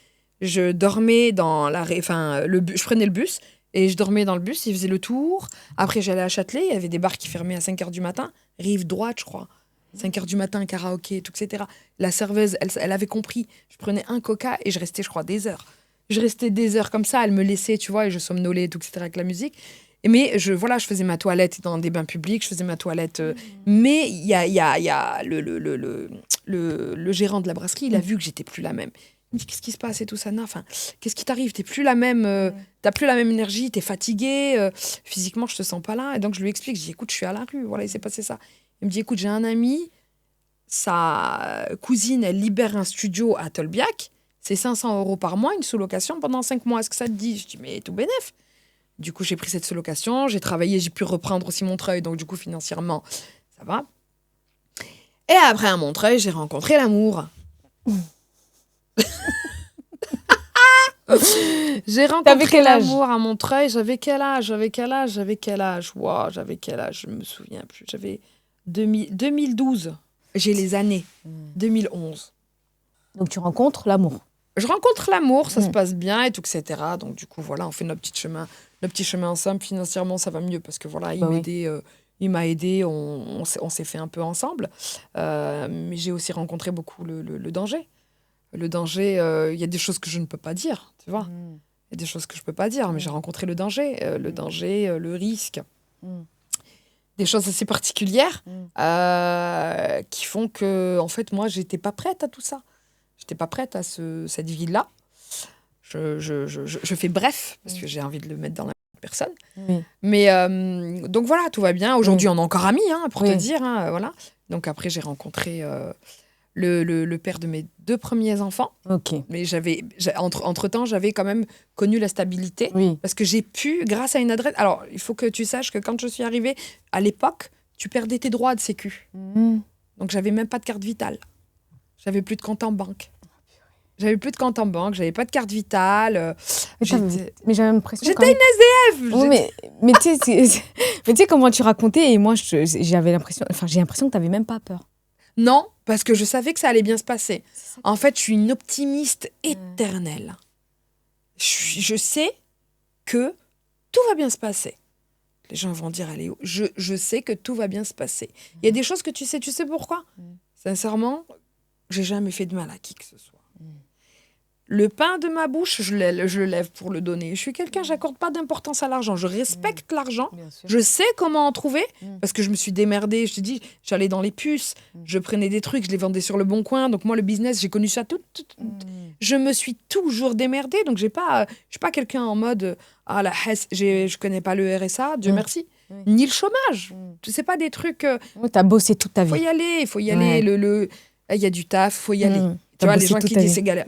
Je dormais dans je prenais le bus et je dormais dans le bus. Il faisait le tour. Après, j'allais à Châtelet. Il y avait des bars qui fermaient à 5h du matin. Rive droite, je crois. 5h du matin, karaoké, tout, etc. La serveuse, elle avait compris. Je prenais un coca et je restais, je crois, des heures. Je restais des heures comme ça, elle me laissait, tu vois, et je somnolais, tout, etc., avec la musique. Mais je faisais ma toilette dans des bains publics, je faisais ma toilette. Mais il y a le gérant de la brasserie, il a vu que j'étais plus la même. Il me dit, qu'est-ce qui se passe et tout ça, enfin, qu'est-ce qui t'arrive? T'es plus la même, t'as plus la même énergie, t'es fatiguée, physiquement, je te sens pas là. Et donc, je lui explique, je dis, écoute, je suis à la rue, voilà, il s'est passé ça. Il me dit, écoute, j'ai un ami, sa cousine, elle libère un studio à Tolbiac. C'est 500 € par mois, une sous-location pendant 5 mois. Est-ce que ça te dit? Je dis, mais tout bénef. Du coup, j'ai pris cette sous-location, j'ai travaillé, j'ai pu reprendre aussi Montreuil. Donc, du coup, financièrement, ça va. Et après, à Montreuil, j'ai rencontré l'amour. J'ai rencontré l'amour à Montreuil. J'avais quel âge? Wow, j'avais quel âge? Je me souviens plus. J'avais 2012. J'ai les années. 2011. Donc tu rencontres l'amour. Je rencontre l'amour, ça se passe bien et tout, etc. Donc du coup, voilà, on fait notre petit chemin ensemble. Financièrement, ça va mieux parce que voilà, il m'a aidé, on s'est fait un peu ensemble. Mais j'ai aussi rencontré beaucoup le danger. Le danger, il y a des choses que je ne peux pas dire, tu vois. Il y a des choses que je ne peux pas dire, mais j'ai rencontré le danger, le risque. Des choses assez particulières qui font que, en fait, moi, j'étais pas prête à tout ça. J'étais pas prête à cette vie-là. Je fais bref, parce que j'ai envie de le mettre dans la personne. Mais donc voilà, tout va bien. Aujourd'hui, on est encore amis, pour te dire. Voilà. Donc après, j'ai rencontré le père de mes 2 premiers enfants. Mais entre-temps, j'avais quand même connu la stabilité. Parce que j'ai pu, grâce à une adresse... Alors, il faut que tu saches que quand je suis arrivée, à l'époque, tu perdais tes droits de sécu. Donc, j'avais même pas de carte vitale. J'avais plus de compte en banque. J'avais pas de carte vitale. Mais j'avais l'impression... J'étais une SDF. Mais tu sais comment tu racontais, et moi, j'avais l'impression... Enfin, j'ai l'impression que t'avais même pas peur. Non, parce que je savais que ça allait bien se passer. En fait, je suis une optimiste éternelle. Je sais que tout va bien se passer. Les gens vont dire, allez, je sais que tout va bien se passer. Il y a des choses que tu sais pourquoi? Sincèrement, j'ai jamais fait de mal à qui que ce soit. Le pain de ma bouche, je le lève pour le donner. Je suis quelqu'un, j'accorde pas d'importance à l'argent. Je respecte l'argent. Je sais comment en trouver parce que je me suis démerdée. Je te dis, j'allais dans les puces, je prenais des trucs, je les vendais sur le bon coin. Donc moi, le business, j'ai connu ça tout. Je me suis toujours démerdée. Donc je suis pas quelqu'un en mode la hesse, je connais pas le RSA, Dieu merci, ni le chômage. C'est pas des trucs. T'as bossé toute ta vie. Il faut y aller. Il y a du taf, faut y aller. Tu vois, les gens qui disent c'est galère,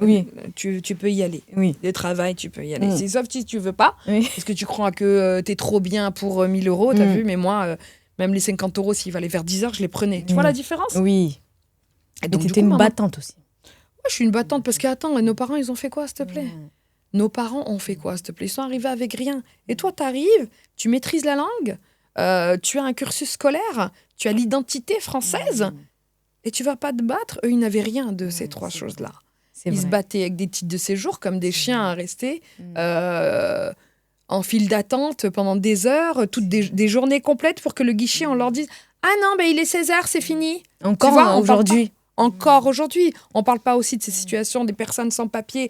tu peux y aller. Le travail, tu peux y aller. Sauf si tu veux pas, parce que tu crois que t'es trop bien pour 1 000 €, t'as vu, mais moi, même les 50 € s'il fallait faire 10 heures, je les prenais. Tu vois la différence? Oui. Et donc, t'étais une battante aussi. Moi, je suis une battante parce que, attends, nos parents, ils ont fait quoi, s'il te plaît? Nos parents ont fait quoi, s'il te plaît? Ils sont arrivés avec rien. Et toi, t'arrives, tu maîtrises la langue, tu as un cursus scolaire, tu as l'identité française. Et tu vas pas te battre. Eux, ils n'avaient rien de ces 3 choses-là. Ils se battaient avec des titres de séjour comme des chiens à rester en file d'attente pendant des heures, toutes des journées complètes pour que le guichet, on leur dise « Ah non, il est 16h, c'est fini ». Encore aujourd'hui. Encore aujourd'hui. On parle pas aussi de ces situations des personnes sans papier,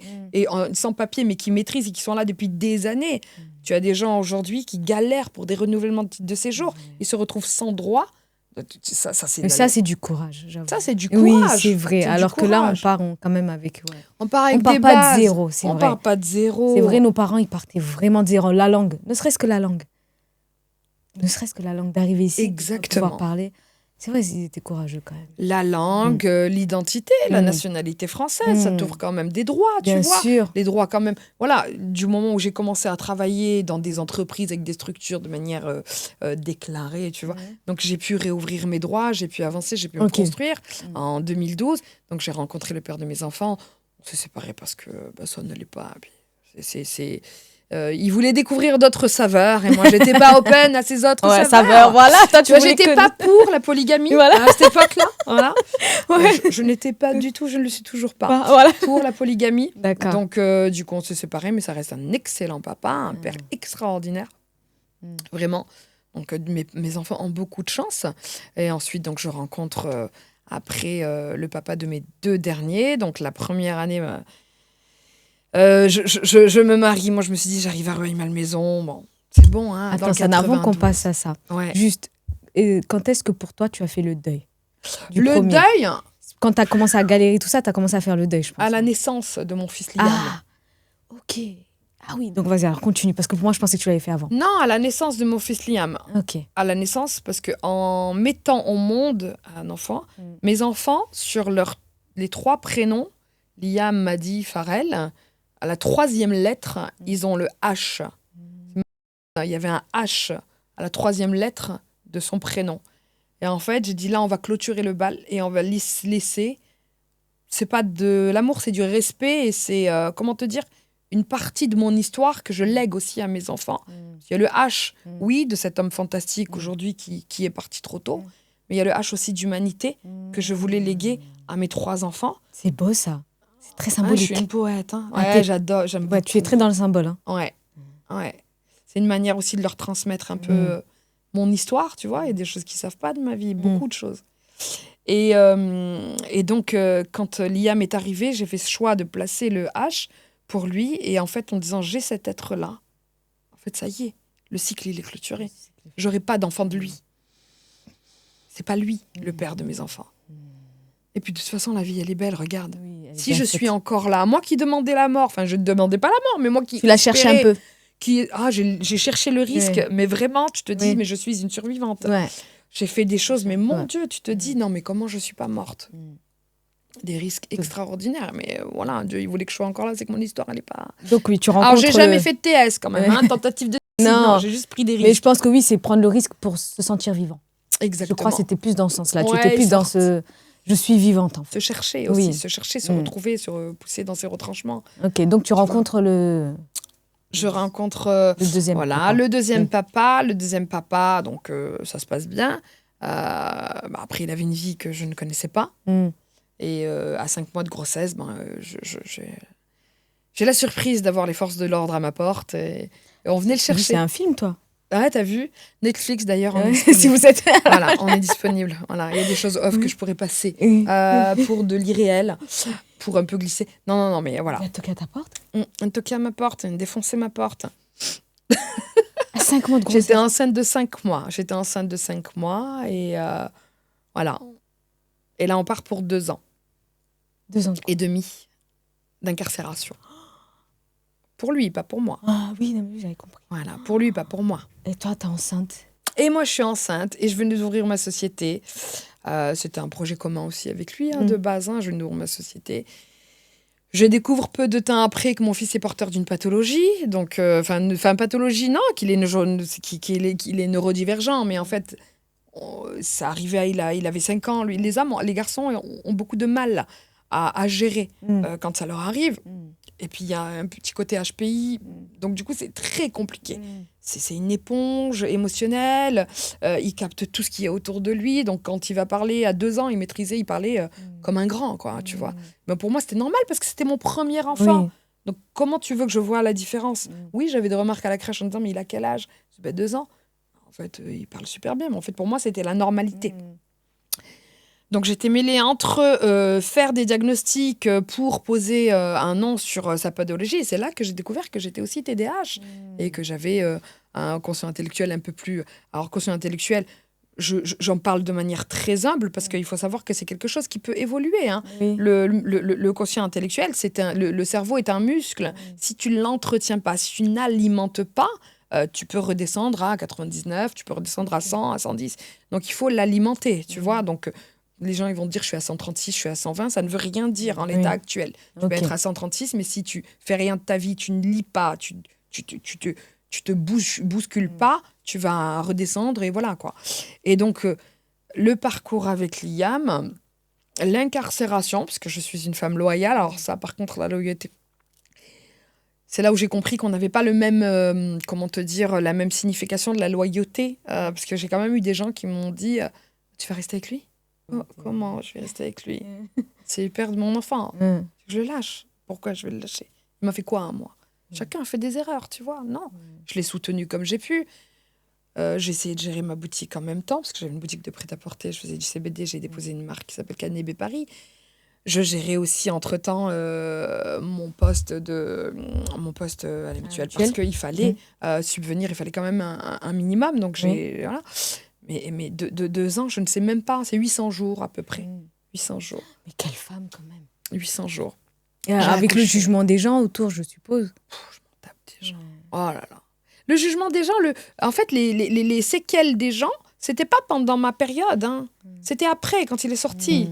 sans papier, mais qui maîtrisent et qui sont là depuis des années. Tu as des gens aujourd'hui qui galèrent pour des renouvellements de titres de séjour. Ils se retrouvent sans droit. Ça, c'est du courage, j'avoue. Ça, c'est du courage. Oui, c'est vrai. Alors que là, on part quand même avec... On part avec des bases. Pas de zéro, c'est vrai. On part pas de zéro. C'est vrai, nos parents, ils partaient vraiment de zéro. La langue, ne serait-ce que la langue. D'arriver ici, exactement. De pouvoir parler. C'est vrai, ils étaient courageux quand même. La langue, l'identité, la nationalité française, ça t'ouvre quand même des droits, tu vois. Bien sûr. Les droits quand même. Voilà, du moment où j'ai commencé à travailler dans des entreprises avec des structures de manière déclarée, tu vois. Donc j'ai pu réouvrir mes droits, j'ai pu avancer, j'ai pu me construire en 2012. Donc j'ai rencontré le père de mes enfants. On s'est séparés parce que ça n'allait pas. Puis il voulait découvrir d'autres saveurs et moi j'étais pas open à ces autres saveurs. Voilà, toi tu vois, j'étais pas pour la polygamie à cette époque-là. Voilà. Je n'étais pas du tout, je ne le suis toujours pas pour la polygamie. D'accord. Donc du coup on s'est séparés, mais ça reste un excellent papa, un père extraordinaire, vraiment. Donc mes enfants ont beaucoup de chance. Et ensuite donc je rencontre après le papa de mes 2 derniers. Donc la première année. Je me marie, moi je me suis dit j'arrive à Rueil-Malmaison, bon, c'est bon. Attends, c'est avant qu'on passe à ça. Juste, quand est-ce que pour toi tu as fait le deuil deuil quand tu as commencé à galérer, tout ça, tu as commencé à faire le deuil, je pense. À la naissance de mon fils Liam. Ah, ok. Ah oui, donc vas-y, alors continue, parce que pour moi je pensais que tu l'avais fait avant. Non, à la naissance de mon fils Liam. Ok. À la naissance, parce qu'en mettant au monde un enfant, mes enfants, sur les 3 prénoms, Liam m'a dit, Pharrell, à la 3e lettre, ils ont le H. Il y avait un H à la 3e lettre de son prénom. Et en fait, j'ai dit là, on va clôturer le bal et on va laisser. C'est pas de l'amour, c'est du respect et c'est, comment te dire, une partie de mon histoire que je lègue aussi à mes enfants. Il y a le H, oui, de cet homme fantastique aujourd'hui qui est parti trop tôt, mais il y a le H aussi d'humanité que je voulais léguer à mes 3 enfants. C'est beau ça. C'est très Ah, symbolique. je suis une poète. Hein. Ah, Ouais, j'adore, j'aime beaucoup. Tu es très dans le symbole. Hein. Ouais. C'est une manière aussi de leur transmettre un peu mon histoire, tu vois. Il y a des choses qu'ils ne savent pas de ma vie, beaucoup de choses. Et donc, quand Liam est arrivé, j'ai fait ce choix de placer le H pour lui. Et en fait, en disant, j'ai cet être-là, en fait, ça y est, le cycle, il est clôturé. J'aurai pas d'enfant de lui. C'est pas lui, le père de mes enfants. Et puis, de toute façon, la vie, elle est belle, regarde. Oui, Si je suis encore là, moi qui demandais la mort, enfin, je ne demandais pas la mort, mais moi qui... Tu l'as cherché un peu. J'ai cherché le risque, mais vraiment, tu te dis, mais je suis une survivante. Ouais. J'ai fait des choses, mais mon Dieu, tu te dis, non, mais comment je suis pas morte? Des risques extraordinaires, mais voilà, Dieu, il voulait que je sois encore là, c'est que mon histoire, elle est pas... Donc oui, tu rencontres... Alors, j'ai jamais fait de TS quand même, hein, tentative de... Non, j'ai juste pris des risques. Mais je pense que oui, c'est prendre le risque pour se sentir vivant. Exactement. Je crois que c'était plus dans ce sens-là. Tu étais plus dans ce... Je suis vivante, en fait. Se chercher aussi, se chercher, se retrouver, se pousser dans ses retranchements. Ok, donc tu rencontres le... Je rencontre le deuxième papa. Le deuxième papa. Le deuxième papa, donc ça se passe bien. Après, il avait une vie que je ne connaissais pas. Et à 5 mois de grossesse, j'ai la surprise d'avoir les forces de l'ordre à ma porte. Et on venait le chercher. C'est un film, toi? Ouais, t'as vu? Netflix, d'ailleurs. Si vous êtes... Voilà, on est disponible. Voilà, il y a des choses off que je pourrais passer pour de l'irréel, pour un peu glisser. Non, mais voilà. Il a toqué à ta porte? Un toqué à ma porte, un défoncé ma porte. À 5 mois de grossesse? J'étais enceinte de 5 mois. Et voilà. Et là, on part pour 2 ans. 2 ans et demi d'incarcération. Pour lui, pas pour moi. Ah oui, j'avais compris. Voilà, pour lui, pas pour moi. Et toi, t'es enceinte? Et moi, je suis enceinte et je venais d'ouvrir ma société. C'était un projet commun aussi avec lui, de base. Je venais d'ouvrir ma société. Je découvre peu de temps après que mon fils est porteur d'une pathologie. Donc, pathologie, non, qu'il est neurodivergent. Mais en fait, ça arrivait, il avait 5 ans. Lui, les garçons ont beaucoup de mal à gérer quand ça leur arrive. Et puis, il y a un petit côté HPI. Donc, du coup, c'est très compliqué. C'est une éponge émotionnelle. Il capte tout ce qui est autour de lui. Donc, quand il va parler à 2 ans, il parlait comme un grand, quoi, tu vois. Mais pour moi, c'était normal parce que c'était mon premier enfant. Oui. Donc, comment tu veux que je voie la différence? Oui, j'avais des remarques à la crèche en disant, mais il a quel âge? 2 ans. En fait, il parle super bien. Mais en fait, pour moi, c'était la normalité. Donc, j'étais mêlée entre faire des diagnostics pour poser un nom sur sa pathologie. Et c'est là que j'ai découvert que j'étais aussi TDAH et que j'avais un quotient intellectuel un peu plus... Alors, quotient intellectuel, j'en parle de manière très humble parce qu'il faut savoir que c'est quelque chose qui peut évoluer. Hein. Oui. Le quotient intellectuel, le cerveau est un muscle. Si tu ne l'entretiens pas, si tu n'alimentes pas, tu peux redescendre à 99, tu peux redescendre à 100, à 110. Donc, il faut l'alimenter, tu vois. Donc... Les gens ils vont te dire je suis à 136, je suis à 120, ça ne veut rien dire en l'état actuel. Tu peux être à 136, mais si tu fais rien de ta vie, tu ne lis pas, tu te bouscules pas, tu vas redescendre et voilà quoi. Et donc le parcours avec Liam, l'incarcération, parce que je suis une femme loyale, alors ça par contre la loyauté, c'est là où j'ai compris qu'on n'avait pas le même, la même signification de la loyauté, parce que j'ai quand même eu des gens qui m'ont dit tu vas rester avec lui? Comment je vais rester avec lui? C'est le père de mon enfant. Je le lâche. Pourquoi je vais le lâcher? Il m'a fait quoi, hein, moi? Chacun a fait des erreurs, tu vois. Non. Je l'ai soutenu comme j'ai pu. J'ai essayé de gérer ma boutique en même temps, parce que j'avais une boutique de prêt-à-porter. Je faisais du CBD. J'ai déposé une marque qui s'appelle Canébé Paris. Je gérais aussi, entre-temps, mon poste à la mutuelle. Parce qu'il fallait subvenir. Il fallait quand même un minimum. Donc, voilà. Mais de 2 ans, je ne sais même pas. C'est 800 jours à peu près. 800 jours. Mais quelle femme quand même. 800 jours. Et avec le jugement des gens autour, je suppose. Je m'en tape des gens. Oh là là. Le jugement des gens, en fait, les séquelles des gens, c'était pas pendant ma période. Hein. C'était après, quand il est sorti.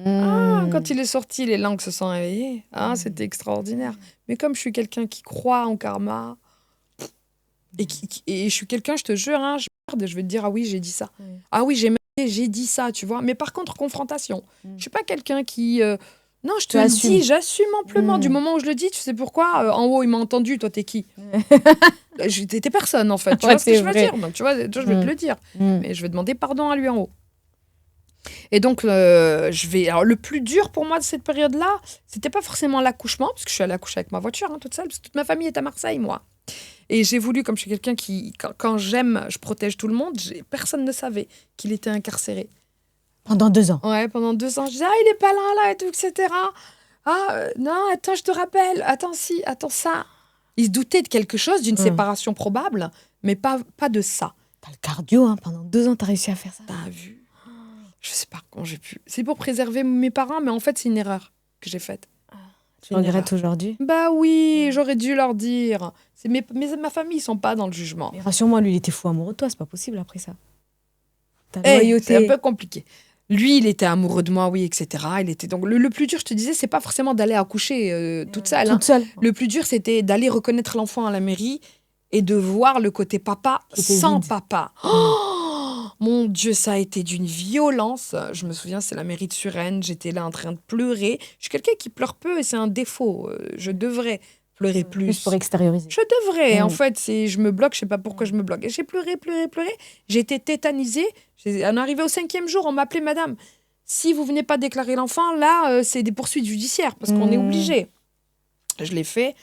Quand il est sorti, les langues se sont réveillées. C'était extraordinaire. Mais comme je suis quelqu'un qui croit en karma, et je suis quelqu'un, je te jure, je vais te dire, ah oui, j'ai dit ça. Ah oui, j'ai dit ça, tu vois. Mais par contre, confrontation. Je suis pas quelqu'un qui... non, je te le dis, j'assume amplement. Du moment où je le dis, tu sais pourquoi en haut, il m'a entendu. Toi, t'es qui? T'es personne, en fait. Tu vois ce que je veux dire? Donc, tu vois, je vais te le dire. Mais je vais demander pardon à lui en haut. Et donc, alors, le plus dur pour moi de cette période-là, c'était pas forcément l'accouchement, parce que je suis allée accoucher avec ma voiture, toute seule, parce que toute ma famille est à Marseille, moi. Et j'ai voulu, comme je suis quelqu'un qui, quand j'aime, je protège tout le monde, personne ne savait qu'il était incarcéré. Pendant 2 ans? Ouais, pendant 2 ans. Je disais, il est pas là, et tout, etc. Non, attends, je te rappelle. Attends, ça. Il se doutait de quelque chose, d'une séparation probable, mais pas de ça. T'as le cardio, pendant 2 ans, t'as réussi à faire ça. T'as vu? Je sais pas comment j'ai pu. C'est pour préserver mes parents, mais en fait, c'est une erreur que j'ai faite. Tu regrettes aujourd'hui? Bah oui, j'aurais dû leur dire. Ma famille, ils sont pas dans le jugement. Mais rassure-moi, lui, il était fou amoureux de toi, c'est pas possible après ça. Ta loyauté. C'est un peu compliqué. Lui, il était amoureux de moi, oui, etc. Il était donc le plus dur, je te disais, c'est pas forcément d'aller accoucher toute seule. Toute seule. Le plus dur, c'était d'aller reconnaître l'enfant à la mairie et de voir le côté papa sans papa. Mon Dieu, ça a été d'une violence. Je me souviens, c'est la mairie de Suresnes. J'étais là en train de pleurer. Je suis quelqu'un qui pleure peu et c'est un défaut. Je devrais pleurer plus. Plus pour extérioriser. Je devrais. En fait, je me bloque. Je sais pas pourquoi je me bloque. Et j'ai pleuré. J'ai été tétanisée. En arrivé au 5e jour, on m'appelait madame. Si vous venez pas déclarer l'enfant, là, c'est des poursuites judiciaires parce qu'on est obligé. Je l'ai fait.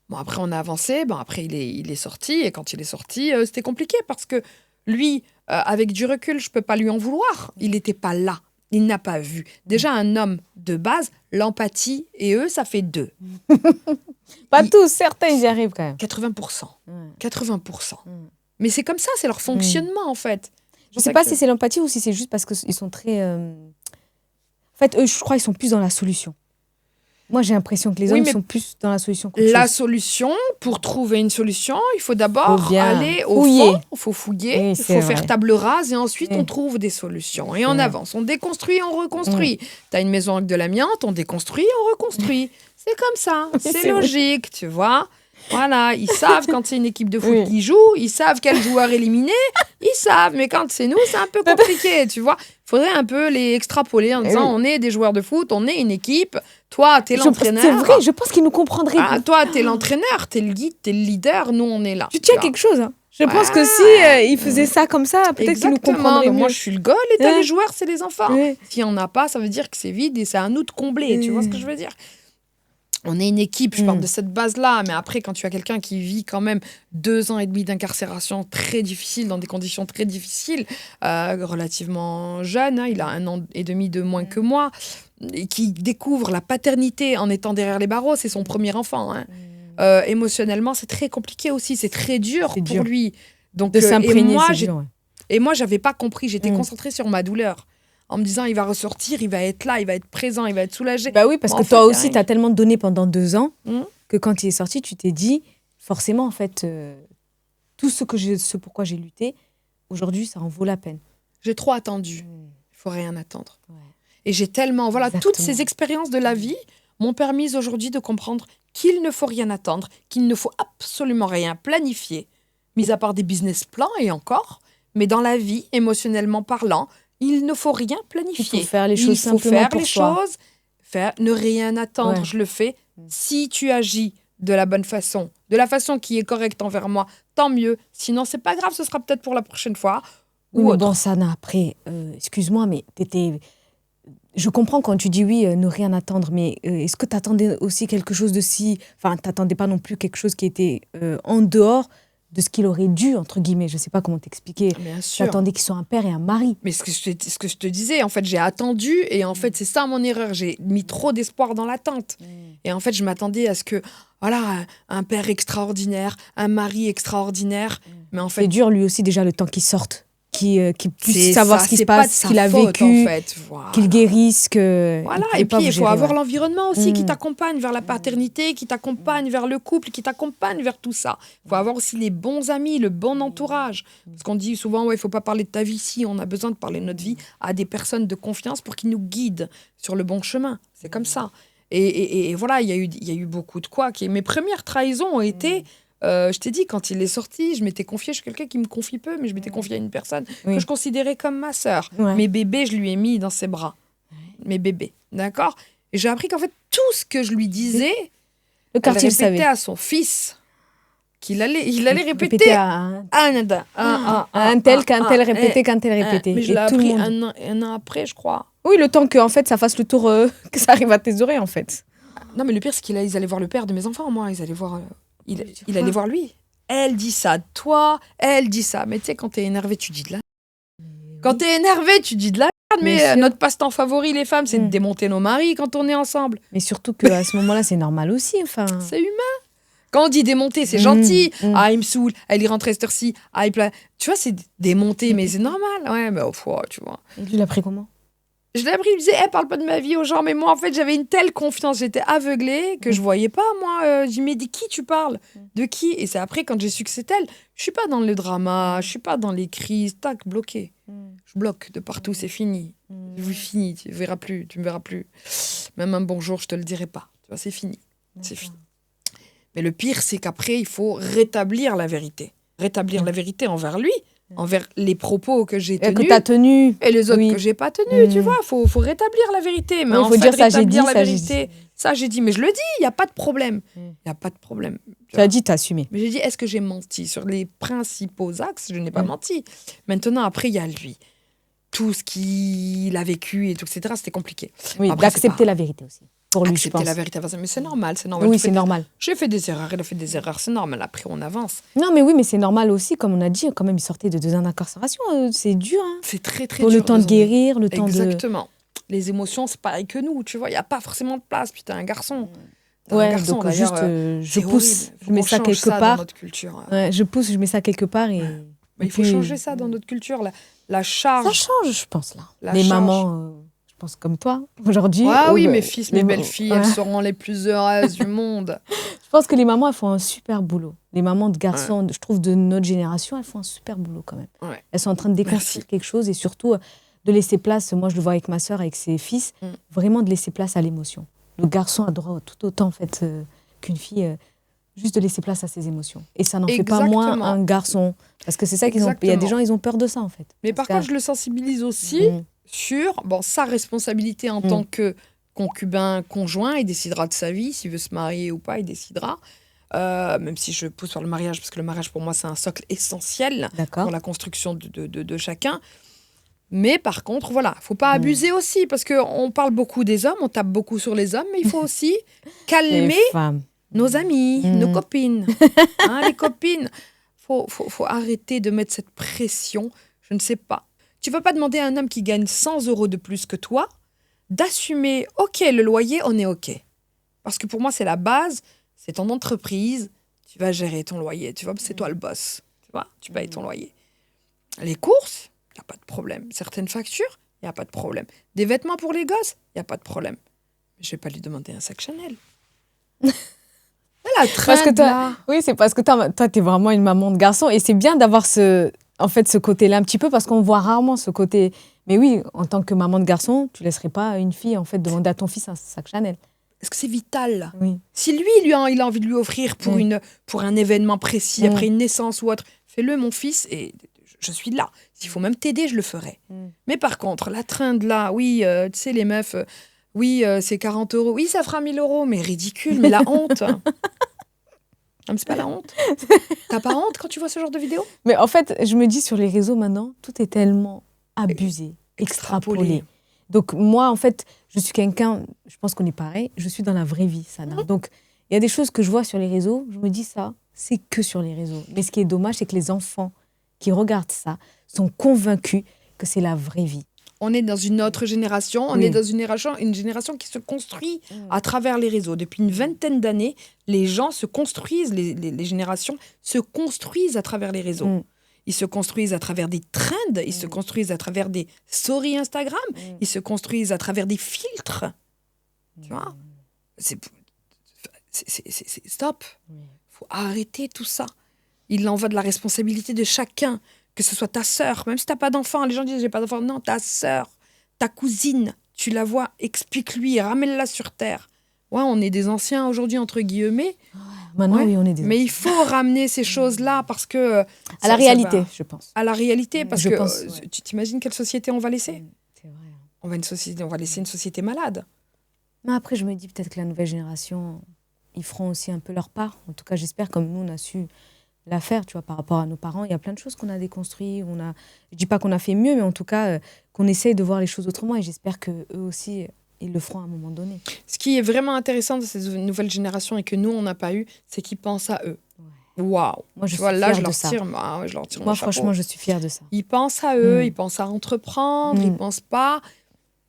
Bon, après, on a avancé. Bon, après, il est sorti. Et quand il est sorti, c'était compliqué parce que lui, avec du recul, je peux pas lui en vouloir. Il n'était pas là. Il n'a pas vu. Déjà, un homme de base, l'empathie, et eux, ça fait 2. Pas tous, certains, ils y arrivent quand même. 80%. 80%. Mais c'est comme ça, c'est leur fonctionnement, en fait. Je sais pas si c'est l'empathie ou si c'est juste parce qu'ils sont très... En fait, eux, je crois qu'ils sont plus dans la solution. Moi, j'ai l'impression que les hommes sont plus dans la solution. La solution, pour trouver une solution, il faut d'abord aller au fond. Il faut fouiller, il faut faire table rase et ensuite on trouve des solutions. Et on avance. On déconstruit, on reconstruit. Tu as une maison avec de l'amiante, on déconstruit, on reconstruit. C'est comme ça. C'est logique, tu vois. Voilà, ils savent quand c'est une équipe de foot qui joue, ils savent quel joueur éliminer, ils savent, mais quand c'est nous, c'est un peu compliqué, tu vois. Il faudrait un peu les extrapoler en disant, on est des joueurs de foot, on est une équipe, toi, t'es l'entraîneur. C'est vrai, je pense qu'ils nous comprendraient. Toi, t'es l'entraîneur, t'es le guide, t'es le leader, nous, on est là. Tu tiens quelque chose, Je pense que si ils faisaient ça comme ça, peut-être qu'ils nous comprendraient mieux. Moi, je suis le goal et t'as les joueurs, c'est les enfants. S'il n'y en a pas, ça veut dire que c'est vide et c'est à nous de combler, tu vois ce que je veux dire? On est une équipe, je parle de cette base-là, mais après, quand tu as quelqu'un qui vit quand même 2 ans et demi d'incarcération très difficile, dans des conditions très difficiles, relativement jeune, il a 1 an et demi de moins que moi, et qui découvre la paternité en étant derrière les barreaux, c'est son premier enfant. Émotionnellement, c'est très compliqué aussi, c'est très dur pour lui. Donc, de s'imprégner, c'est dur. Et moi, j'avais pas compris, j'étais concentrée sur ma douleur. En me disant, il va ressortir, il va être là, il va être présent, il va être soulagé. Bah oui, parce que toi aussi, tu as tellement donné pendant 2 ans que quand il est sorti, tu t'es dit, forcément, en fait, tout ce pourquoi j'ai lutté, aujourd'hui, ça en vaut la peine. J'ai trop attendu. Il faut rien attendre. Ouais. Et j'ai tellement... Voilà, toutes ces expériences de la vie m'ont permis aujourd'hui de comprendre qu'il ne faut rien attendre, qu'il ne faut absolument rien planifier, mis à part des business plans et encore, mais dans la vie, émotionnellement parlant, il ne faut rien planifier. Il faut faire les choses simplement pour soi. Ne rien attendre, je le fais. Si tu agis de la bonne façon, de la façon qui est correcte envers moi, tant mieux. Sinon, c'est pas grave, ce sera peut-être pour la prochaine fois. Ou bon, Sana, après, excuse-moi, mais je comprends quand tu dis oui, ne rien attendre, mais est-ce que tu attendais aussi quelque chose de si... Enfin, tu n'attendais pas non plus quelque chose qui était en dehors de ce qu'il aurait dû, entre guillemets, je ne sais pas comment t'expliquer. Bien sûr. T'attendais qu'ils soient un père et un mari. Mais ce que je te disais, en fait, j'ai attendu, et en fait, c'est ça mon erreur. J'ai mis trop d'espoir dans l'attente. Et en fait, je m'attendais à ce que, voilà, un père extraordinaire, un mari extraordinaire. Mais en fait... C'est dur, lui aussi, déjà, le temps qu'il sorte. qui puisse C'est savoir ça, ce qui se c'est pas passe, de ce sa qu'il a faute, vécu, en fait. Voilà. qu'il guérisse, que Voilà, pouvait et pas puis vous il faut gérer, avoir ouais. l'environnement aussi qui Mm. t'accompagne vers la paternité, qui t'accompagne vers le couple, qui t'accompagne vers tout ça. Il faut avoir aussi les bons amis, le bon entourage. Parce qu'on dit souvent, ouais, il faut pas parler de ta vie ici, on a besoin de parler de notre vie à des personnes de confiance pour qu'ils nous guident sur le bon chemin. C'est comme ça. Et voilà, il y a eu beaucoup de quoi. Mes premières trahisons ont été... je t'ai dit, quand il est sorti, je m'étais confiée chez quelqu'un qui me confie peu, mais je m'étais confiée à une personne Oui. que je considérais comme ma sœur. Ouais. Mes bébés, je lui ai mis dans ses bras. Mes bébés, d'accord. Et j'ai appris qu'en fait, tout ce que je lui disais, Le elle quartier le répétait savait. à son fils. Il allait répéter Répéter à un tel, qu'un tel répétait, qu'un tel répétait. Mais je Et l'ai tout le appris monde. un an après, je crois. Oui, le temps que en fait, ça fasse le tour, que ça arrive à tes oreilles, en fait. Non, mais le pire, c'est qu'ils allaient voir le père de mes enfants, moi. Ils allaient voir... il quoi allait voir lui. Elle dit ça de toi, elle dit ça. Mais tu sais, quand t'es énervé, tu dis de la... Quand t'es énervé, tu dis de la merde. Bien Mais sûr. notre passe-temps favori, les femmes, c'est de Mm. démonter nos maris quand on est ensemble. Mais surtout qu'à ce moment-là, c'est normal aussi. Enfin. C'est humain. Quand on dit démonter, c'est Mm, gentil. mm. Ah, il me saoule. Elle y rentre à cette heure-ci. Ah, tu vois, c'est démonter, mais c'est normal. Ouais, mais oh, tu vois. Et lui, il a pris comment? Je l'ai appris, il me disait, parle pas de ma vie aux gens. Mais moi, en fait, j'avais une telle confiance. J'étais aveuglée que je voyais pas, moi. Je dis, mais de qui tu parles? De qui? Et c'est après, quand j'ai su que c'est elle, je suis pas dans le drama, je suis pas dans les crises. Tac, bloqué. Je bloque de partout, c'est fini. C'est fini, tu verras plus, tu me verras plus. Même un bonjour, je te le dirai pas. Tu vois, c'est fini. C'est fini. Mais le pire, c'est qu'après, il faut rétablir la vérité. Rétablir la vérité envers lui, envers les propos que j'ai Que tenus t'as tenu. et les autres Oui. que j'ai pas tenus, tu vois. Faut rétablir la vérité. Mais Oui, en faut fait, dire ça, j'ai rétablir dit, la ça, j'ai vérité, ça, j'ai dit. Mais je le dis, il n'y a pas de problème. Il n'y a pas de problème. Tu as dit, t'as assumé. Mais j'ai dit, est-ce que j'ai menti? Sur les principaux axes, je n'ai pas menti. Maintenant, après, il y a lui. Tout ce qu'il a vécu, et tout, etc., c'était compliqué. Oui, Après, c'est d'accepter pas- la vérité aussi. Pour lui, je Accepter pense. la vérité. Mais c'est normal, c'est normal. Oui, Tu fais c'est des- normal. J'ai fait des erreurs, il a fait des erreurs, c'est normal. Après, on avance. Non, mais oui, mais c'est normal aussi, comme on a dit, quand même, il sortait de 2 ans d'incarcération. C'est dur, hein. C'est très, très Pour dur. le temps de désormais. guérir, le temps de. Exactement. Les émotions, c'est pareil que nous, tu vois. Il n'y a pas forcément de place. Puis t'es un garçon. T'es un Ouais, garçon, donc d'ailleurs, juste, je c'est pousse, horrible. Faut je mets qu'on ça change quelque dans part. notre culture. Ouais, je pousse, je mets ça quelque part et. Mais il faut puis- changer ça dans notre culture. La Ça charge. change, je pense, là. La Les charge. mamans, je pense comme toi, aujourd'hui. Ah oui, oh, mes fils, mes les- belles-filles, ouais. elles seront les plus heureuses du monde. Je pense que les mamans, elles font un super boulot. Les mamans de garçons, je trouve, de notre génération, elles font un super boulot quand même. Ouais. Elles sont en train de déconstruire Merci. quelque chose et surtout de laisser place, moi je le vois avec ma sœur, avec ses fils, vraiment de laisser place à l'émotion. Le garçon a droit tout autant en fait qu'une fille, juste de laisser place à ses émotions. Et ça n'en fait pas moins Exactement. un garçon. Parce que c'est ça qu'ils ont. Il y a des Exactement. gens, ils ont peur de ça en fait. Mais par Parce contre, je le sensibilise aussi sur sa responsabilité en tant que concubin, conjoint. Il décidera de sa vie, s'il veut se marier ou pas, il décidera. Même si je pousse sur le mariage, parce que le mariage, pour moi, c'est un socle essentiel D'accord. pour la construction de chacun. Mais par contre, voilà, faut pas abuser aussi, parce qu'on parle beaucoup des hommes, on tape beaucoup sur les hommes, mais il faut aussi calmer Les femmes. nos amis, Mm. nos copines. Hein, les copines, faut arrêter de mettre cette pression. Je ne sais pas. Tu vas pas demander à un homme qui gagne 100 € de plus que toi d'assumer, OK, le loyer, on est OK. Parce que pour moi, c'est la base, c'est ton entreprise, tu vas gérer ton loyer, tu vois, c'est toi le boss, tu vois, tu payes ton loyer. Les courses, il n'y a pas de problème. Certaines factures, il n'y a pas de problème. Des vêtements pour les gosses, il n'y a pas de problème. Mais je ne vais pas lui demander un sac Chanel. La Parce que trend, toi, là. oui, c'est parce que toi, tu es vraiment une maman de garçon et c'est bien d'avoir ce côté-là un petit peu parce qu'on voit rarement ce côté. Mais oui, en tant que maman de garçon, tu laisserais pas une fille en fait demander à ton fils un sac Chanel. Est-ce que c'est vital? Oui. Si lui, il a envie de lui offrir pour, pour un événement précis, après une naissance ou autre, fais-le, mon fils, et je suis là. S'il faut même t'aider, je le ferai. Mais par contre, la trend là, oui, tu sais, les meufs, oui, c'est 40 €. Oui, ça fera 1 000 €, mais ridicule, mais la honte. Ah, mais c'est pas la honte. T'as pas honte quand tu vois ce genre de vidéo? Mais en fait, je me dis sur les réseaux maintenant, tout est tellement abusé, extrapolé. Donc moi, en fait, je suis quelqu'un, je pense qu'on est pareil, je suis dans la vraie vie, Sana. Donc il y a des choses que je vois sur les réseaux, je me dis ça, c'est que sur les réseaux. Mais ce qui est dommage, c'est que les enfants qui regardent ça sont convaincus que c'est la vraie vie. On est dans une autre génération, on est dans une génération qui se construit à travers les réseaux. Depuis une vingtaine d'années, les gens se construisent, les générations se construisent à travers les réseaux. Ils se construisent à travers des trends, ils se construisent à travers des stories Instagram, ils se construisent à travers des filtres. Tu vois, c'est stop. Faut arrêter tout ça. Il en va de la responsabilité de chacun, que ce soit ta sœur, même si t'as pas d'enfant. Les gens disent j'ai pas d'enfant. Non, ta sœur, ta cousine, tu la vois, explique-lui, ramène-la sur terre. Ouais, on est des anciens aujourd'hui entre guillemets. Maintenant, oui, on est des Mais il faut ramener ces choses-là parce que à la réalité, je pense. À la réalité, parce Je que pense, ouais. tu t'imagines quelle société on va laisser? C'est vrai. On va laisser une société malade. Mais après, je me dis peut-être que la nouvelle génération, ils feront aussi un peu leur part. En tout cas, j'espère, comme nous, on a su la faire, tu vois, par rapport à nos parents. Il y a plein de choses qu'on a déconstruites. Je dis pas qu'on a fait mieux, mais en tout cas, qu'on essaye de voir les choses autrement. Et j'espère qu'eux aussi, ils le feront à un moment donné. Ce qui est vraiment intéressant de ces nouvelles générations et que nous, on n'a pas eu, c'est qu'ils pensent à eux. Waouh! Moi, je suis là, fière je de leur ça. tire, je leur tire Moi, mon chapeau. franchement, je suis fière de ça. Ils pensent à eux, ils pensent à entreprendre, ils pensent pas...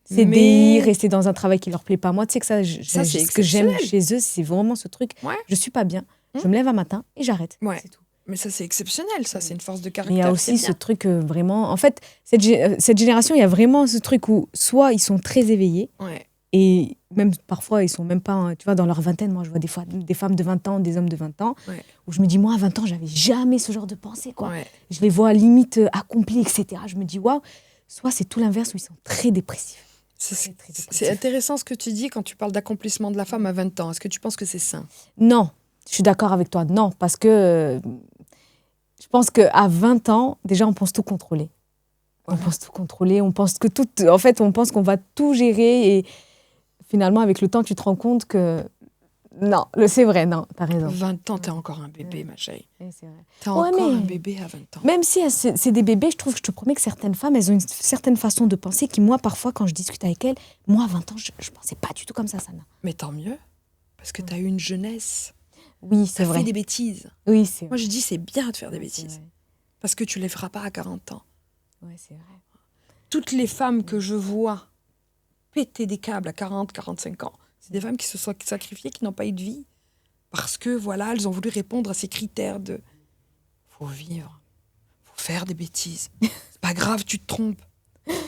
CDI, rester dans un travail qui leur plaît pas. Moi, tu sais que ça c'est ce que j'aime exceptionnel. chez eux, c'est vraiment ce truc. Ouais. Je suis pas bien, je me lève un matin et j'arrête. Ouais. C'est tout. Mais ça, c'est exceptionnel, ça, c'est une force de Mais caractère. il y a aussi ce truc vraiment... En fait, cette génération, il y a vraiment ce truc où soit ils sont très éveillés, Ouais. et même parfois, ils sont même pas... Tu vois, dans leur vingtaine, moi, je vois des fois des femmes de 20 ans, des hommes de 20 ans, où je me dis, moi, à 20 ans, j'avais jamais ce genre de pensée, quoi. Ouais. Je les vois limite accomplis, etc. Je me dis, waouh, soit c'est tout l'inverse, où ils sont très dépressifs. C'est intéressant ce que tu dis quand tu parles d'accomplissement de la femme à 20 ans. Est-ce que tu penses que c'est sain? Non, je suis d'accord avec toi. Non, parce que je pense qu'à 20 ans, déjà, on pense tout contrôler. Voilà. On pense tout contrôler, on pense que tout... En fait, on pense qu'on va tout gérer et finalement, avec le temps, tu te rends compte que... Non, c'est vrai, non, t'as raison. 20 ans, t'es encore un bébé, ma chérie. Oui, c'est vrai. T'es encore un bébé à 20 ans. Même si c'est des bébés, je trouve que je te promets que certaines femmes, elles ont une certaine façon de penser qui, moi, parfois, quand je discute avec elles, moi, à 20 ans, je pensais pas du tout comme ça, Sana. Mais tant mieux, parce que t'as eu une jeunesse. Oui, c'est vrai. T'as fait des bêtises. Oui, c'est vrai. Moi, je dis, c'est bien de faire des C'est bêtises. vrai. Parce que tu les feras pas à 40 ans. Ouais, c'est vrai. Toutes les femmes que je vois péter des câbles à 40, 45 ans, c'est des femmes qui se sont sacrifiées, qui n'ont pas eu de vie. Parce que, voilà, elles ont voulu répondre à ces critères de... Faut vivre. Faut faire des bêtises. C'est pas grave, tu te trompes.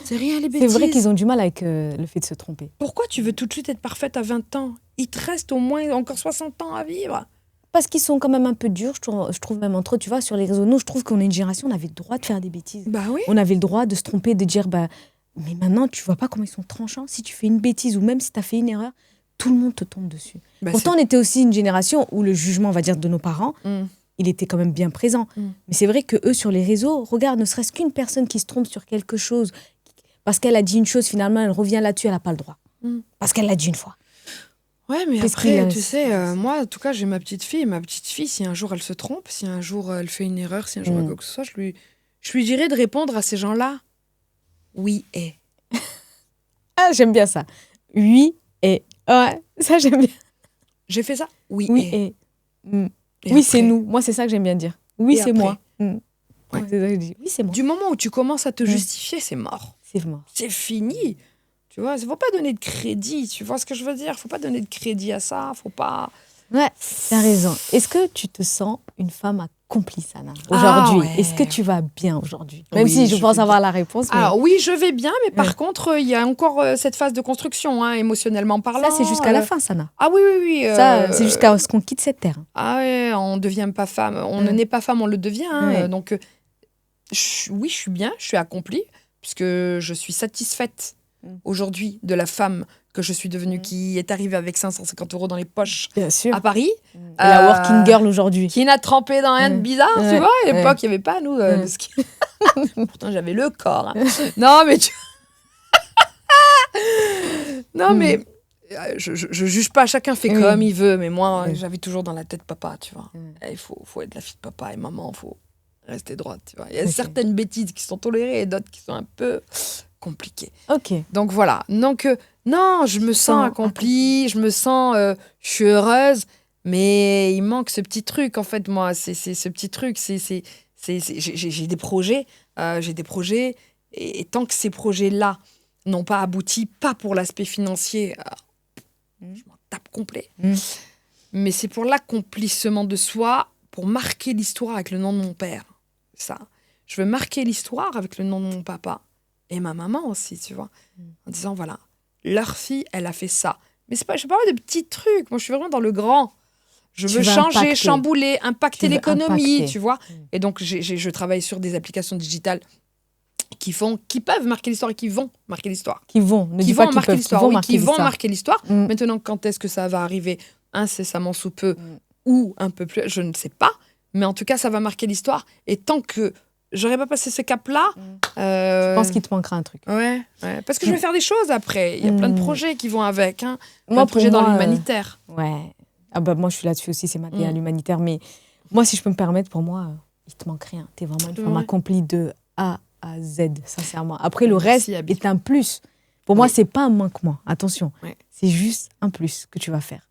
C'est rien, les bêtises. C'est vrai qu'ils ont du mal avec le fait de se tromper. Pourquoi tu veux tout de suite être parfaite à 20 ans? Il te reste au moins encore 60 ans à vivre. Parce qu'ils sont quand même un peu durs, je trouve même entre eux, tu vois, sur les réseaux. Nous, je trouve qu'on est une génération, on avait le droit de faire des bêtises. Bah oui. On avait le droit de se tromper, de dire, mais maintenant, tu vois pas comment ils sont tranchants. Si tu fais une bêtise ou même si tu as fait une erreur, tout le monde te tombe dessus. Bah, Pourtant, on était aussi une génération où le jugement, on va dire, de nos parents, il était quand même bien présent. Mais c'est vrai que eux, sur les réseaux, regarde, ne serait-ce qu'une personne qui se trompe sur quelque chose, parce qu'elle a dit une chose, finalement, elle revient là-dessus, elle n'a pas le droit. Parce qu'elle l'a dit une fois. Ouais, mais Qu'est-ce après, qu'il tu sais, moi, en tout cas, j'ai ma petite fille. Ma petite fille, si un jour elle se trompe, si un jour elle fait une erreur, si un jour quoi que ce soit, je lui dirais de répondre à ces gens-là. Oui et. Ah, j'aime bien ça. Oui et. Ouais, ça, j'aime bien. J'ai fait ça? Oui Oui et. et. Et Oui, après, c'est nous. Moi, c'est ça que j'aime bien dire. Oui, Et c'est après moi. Ouais. Ouais, c'est ça que je dis. Oui, c'est moi. Du moment où tu commences à te justifier, c'est mort. C'est moi. C'est fini. Tu vois, il faut pas donner de crédit. Tu vois ce que je veux dire? Faut pas donner de crédit à ça. Faut pas. Ouais, t'as raison. Est-ce que tu te sens une femme accomplie, Sana, aujourd'hui? ouais. Est-ce que tu vas bien aujourd'hui? Même Oui, si je je pense vais avoir bien. la réponse. Mais Alors oui, je vais bien, mais par contre, il y a encore cette phase de construction, hein, émotionnellement parlant. ça, c'est jusqu'à la fin, Sana. Ah oui, oui, oui. Ça, c'est jusqu'à ce qu'on quitte cette terre. Ah ouais, on ne devient pas femme. On ne naît pas femme, on le devient. Hein. Ouais. Donc, oui, je suis bien, je suis accomplie, puisque je suis satisfaite aujourd'hui de la femme que je suis devenue, qui est arrivée avec 550 € dans les poches Bien sûr. à Paris. Et la working girl aujourd'hui. Qui n'a trempé dans rien de bizarre, tu Ouais. vois. À l'époque, il n'y avait pas, nous, le ski. Pourtant, j'avais le corps. Hein. Non, mais non, mais je juge pas, chacun fait comme il veut, mais moi, j'avais toujours dans la tête papa, tu vois. Il faut être la fille de papa et maman, il faut rester droite, tu vois. Il y a certaines bêtises qui sont tolérées et d'autres qui sont un peu compliquées. Ok. Donc voilà. Donc, non, je me sens accomplie, je me sens, je suis heureuse, mais il manque ce petit truc, en fait, moi. C'est ce petit truc, j'ai des projets, et tant que ces projets-là n'ont pas abouti, pas pour l'aspect financier, je m'en tape complet, mais c'est pour l'accomplissement de soi, pour marquer l'histoire avec le nom de mon père. Ça. Je veux marquer l'histoire avec le nom de mon papa et ma maman aussi, tu vois. En disant, voilà, leur fille, elle a fait ça. Mais c'est pas, je parle de petits trucs. Moi, je suis vraiment dans le grand. Je veux changer, chambouler, impacter l'économie, tu vois. Et donc, je travaille sur des applications digitales qui peuvent marquer l'histoire et qui vont marquer l'histoire. Qui vont marquer l'histoire. Maintenant, quand est-ce que ça va arriver incessamment sous peu ou un peu plus, je ne sais pas. Mais en tout cas, ça va marquer l'histoire. Et tant que j'aurais pas passé ce cap-là... Je pense qu'il te manquera un truc. Ouais. Parce que je vais faire des choses après. Il y a plein de projets qui vont avec. Plein de projets dans l'humanitaire. Ouais. Ah bah, moi, je suis là-dessus aussi, c'est ma à l'humanitaire. Mais moi, si je peux me permettre, pour moi, il te manque rien. Tu es vraiment une femme accomplie de A à Z, sincèrement. Après, le reste est un plus. Pour moi, c'est pas un manquement. Attention. C'est juste un plus que tu vas faire.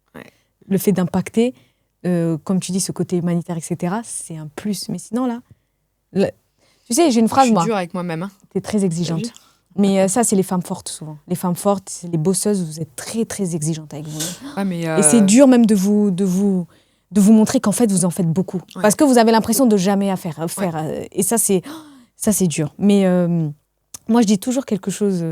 Le fait d'impacter, comme tu dis, ce côté humanitaire, etc., c'est un plus. Mais sinon, là... Tu sais, j'ai une phrase, moi. Je suis dure avec moi-même. Tu es très exigeante. Mais ça, c'est les femmes fortes, souvent. Les femmes fortes, c'est les bosseuses, vous êtes très, très exigeantes avec vous. Et c'est dur même de vous montrer qu'en fait, vous en faites beaucoup. Parce que vous avez l'impression de jamais faire. Et ça, c'est dur. Mais moi, je dis toujours quelque chose,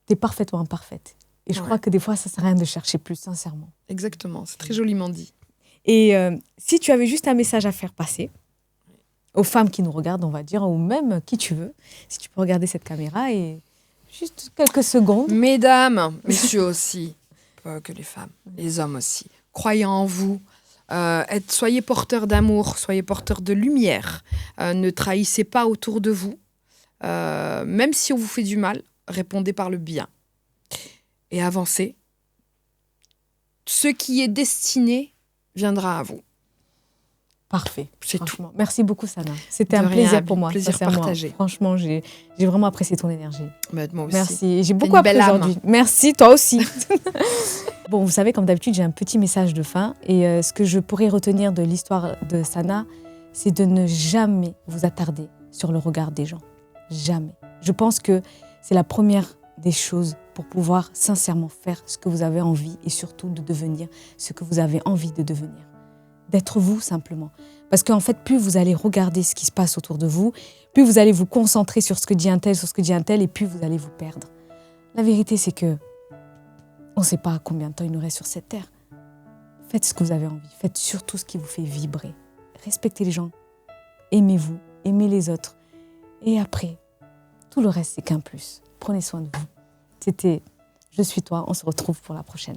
t'es parfaitement imparfaite. Et je crois que des fois, ça sert à rien de chercher plus, sincèrement. Exactement, c'est très joliment dit. Et si tu avais juste un message à faire passer, aux femmes qui nous regardent, on va dire, ou même qui tu veux, si tu peux regarder cette caméra et juste quelques secondes. Mesdames, messieurs aussi, pas que les femmes, les hommes aussi, croyez en vous, soyez porteurs d'amour, soyez porteurs de lumière, ne trahissez pas autour de vous, même si on vous fait du mal, répondez par le bien et avancez. Ce qui est destiné viendra à vous. Parfait. C'est tout. Merci beaucoup, Sana. C'était un plaisir pour moi. Plaisir partagé. Franchement, j'ai vraiment apprécié ton énergie. Moi aussi. Merci. J'ai beaucoup appris aujourd'hui. Merci, toi aussi. Bon, vous savez, comme d'habitude, j'ai un petit message de fin. Et ce que je pourrais retenir de l'histoire de Sana, c'est de ne jamais vous attarder sur le regard des gens. Jamais. Je pense que c'est la première des choses pour pouvoir sincèrement faire ce que vous avez envie et surtout de devenir ce que vous avez envie de devenir. D'être vous, simplement. Parce qu'en fait, plus vous allez regarder ce qui se passe autour de vous, plus vous allez vous concentrer sur ce que dit un tel, et plus vous allez vous perdre. La vérité, c'est que on ne sait pas combien de temps il nous reste sur cette terre. Faites ce que vous avez envie. Faites surtout ce qui vous fait vibrer. Respectez les gens. Aimez-vous. Aimez les autres. Et après, tout le reste, c'est qu'un plus. Prenez soin de vous. C'était Je suis toi. On se retrouve pour la prochaine.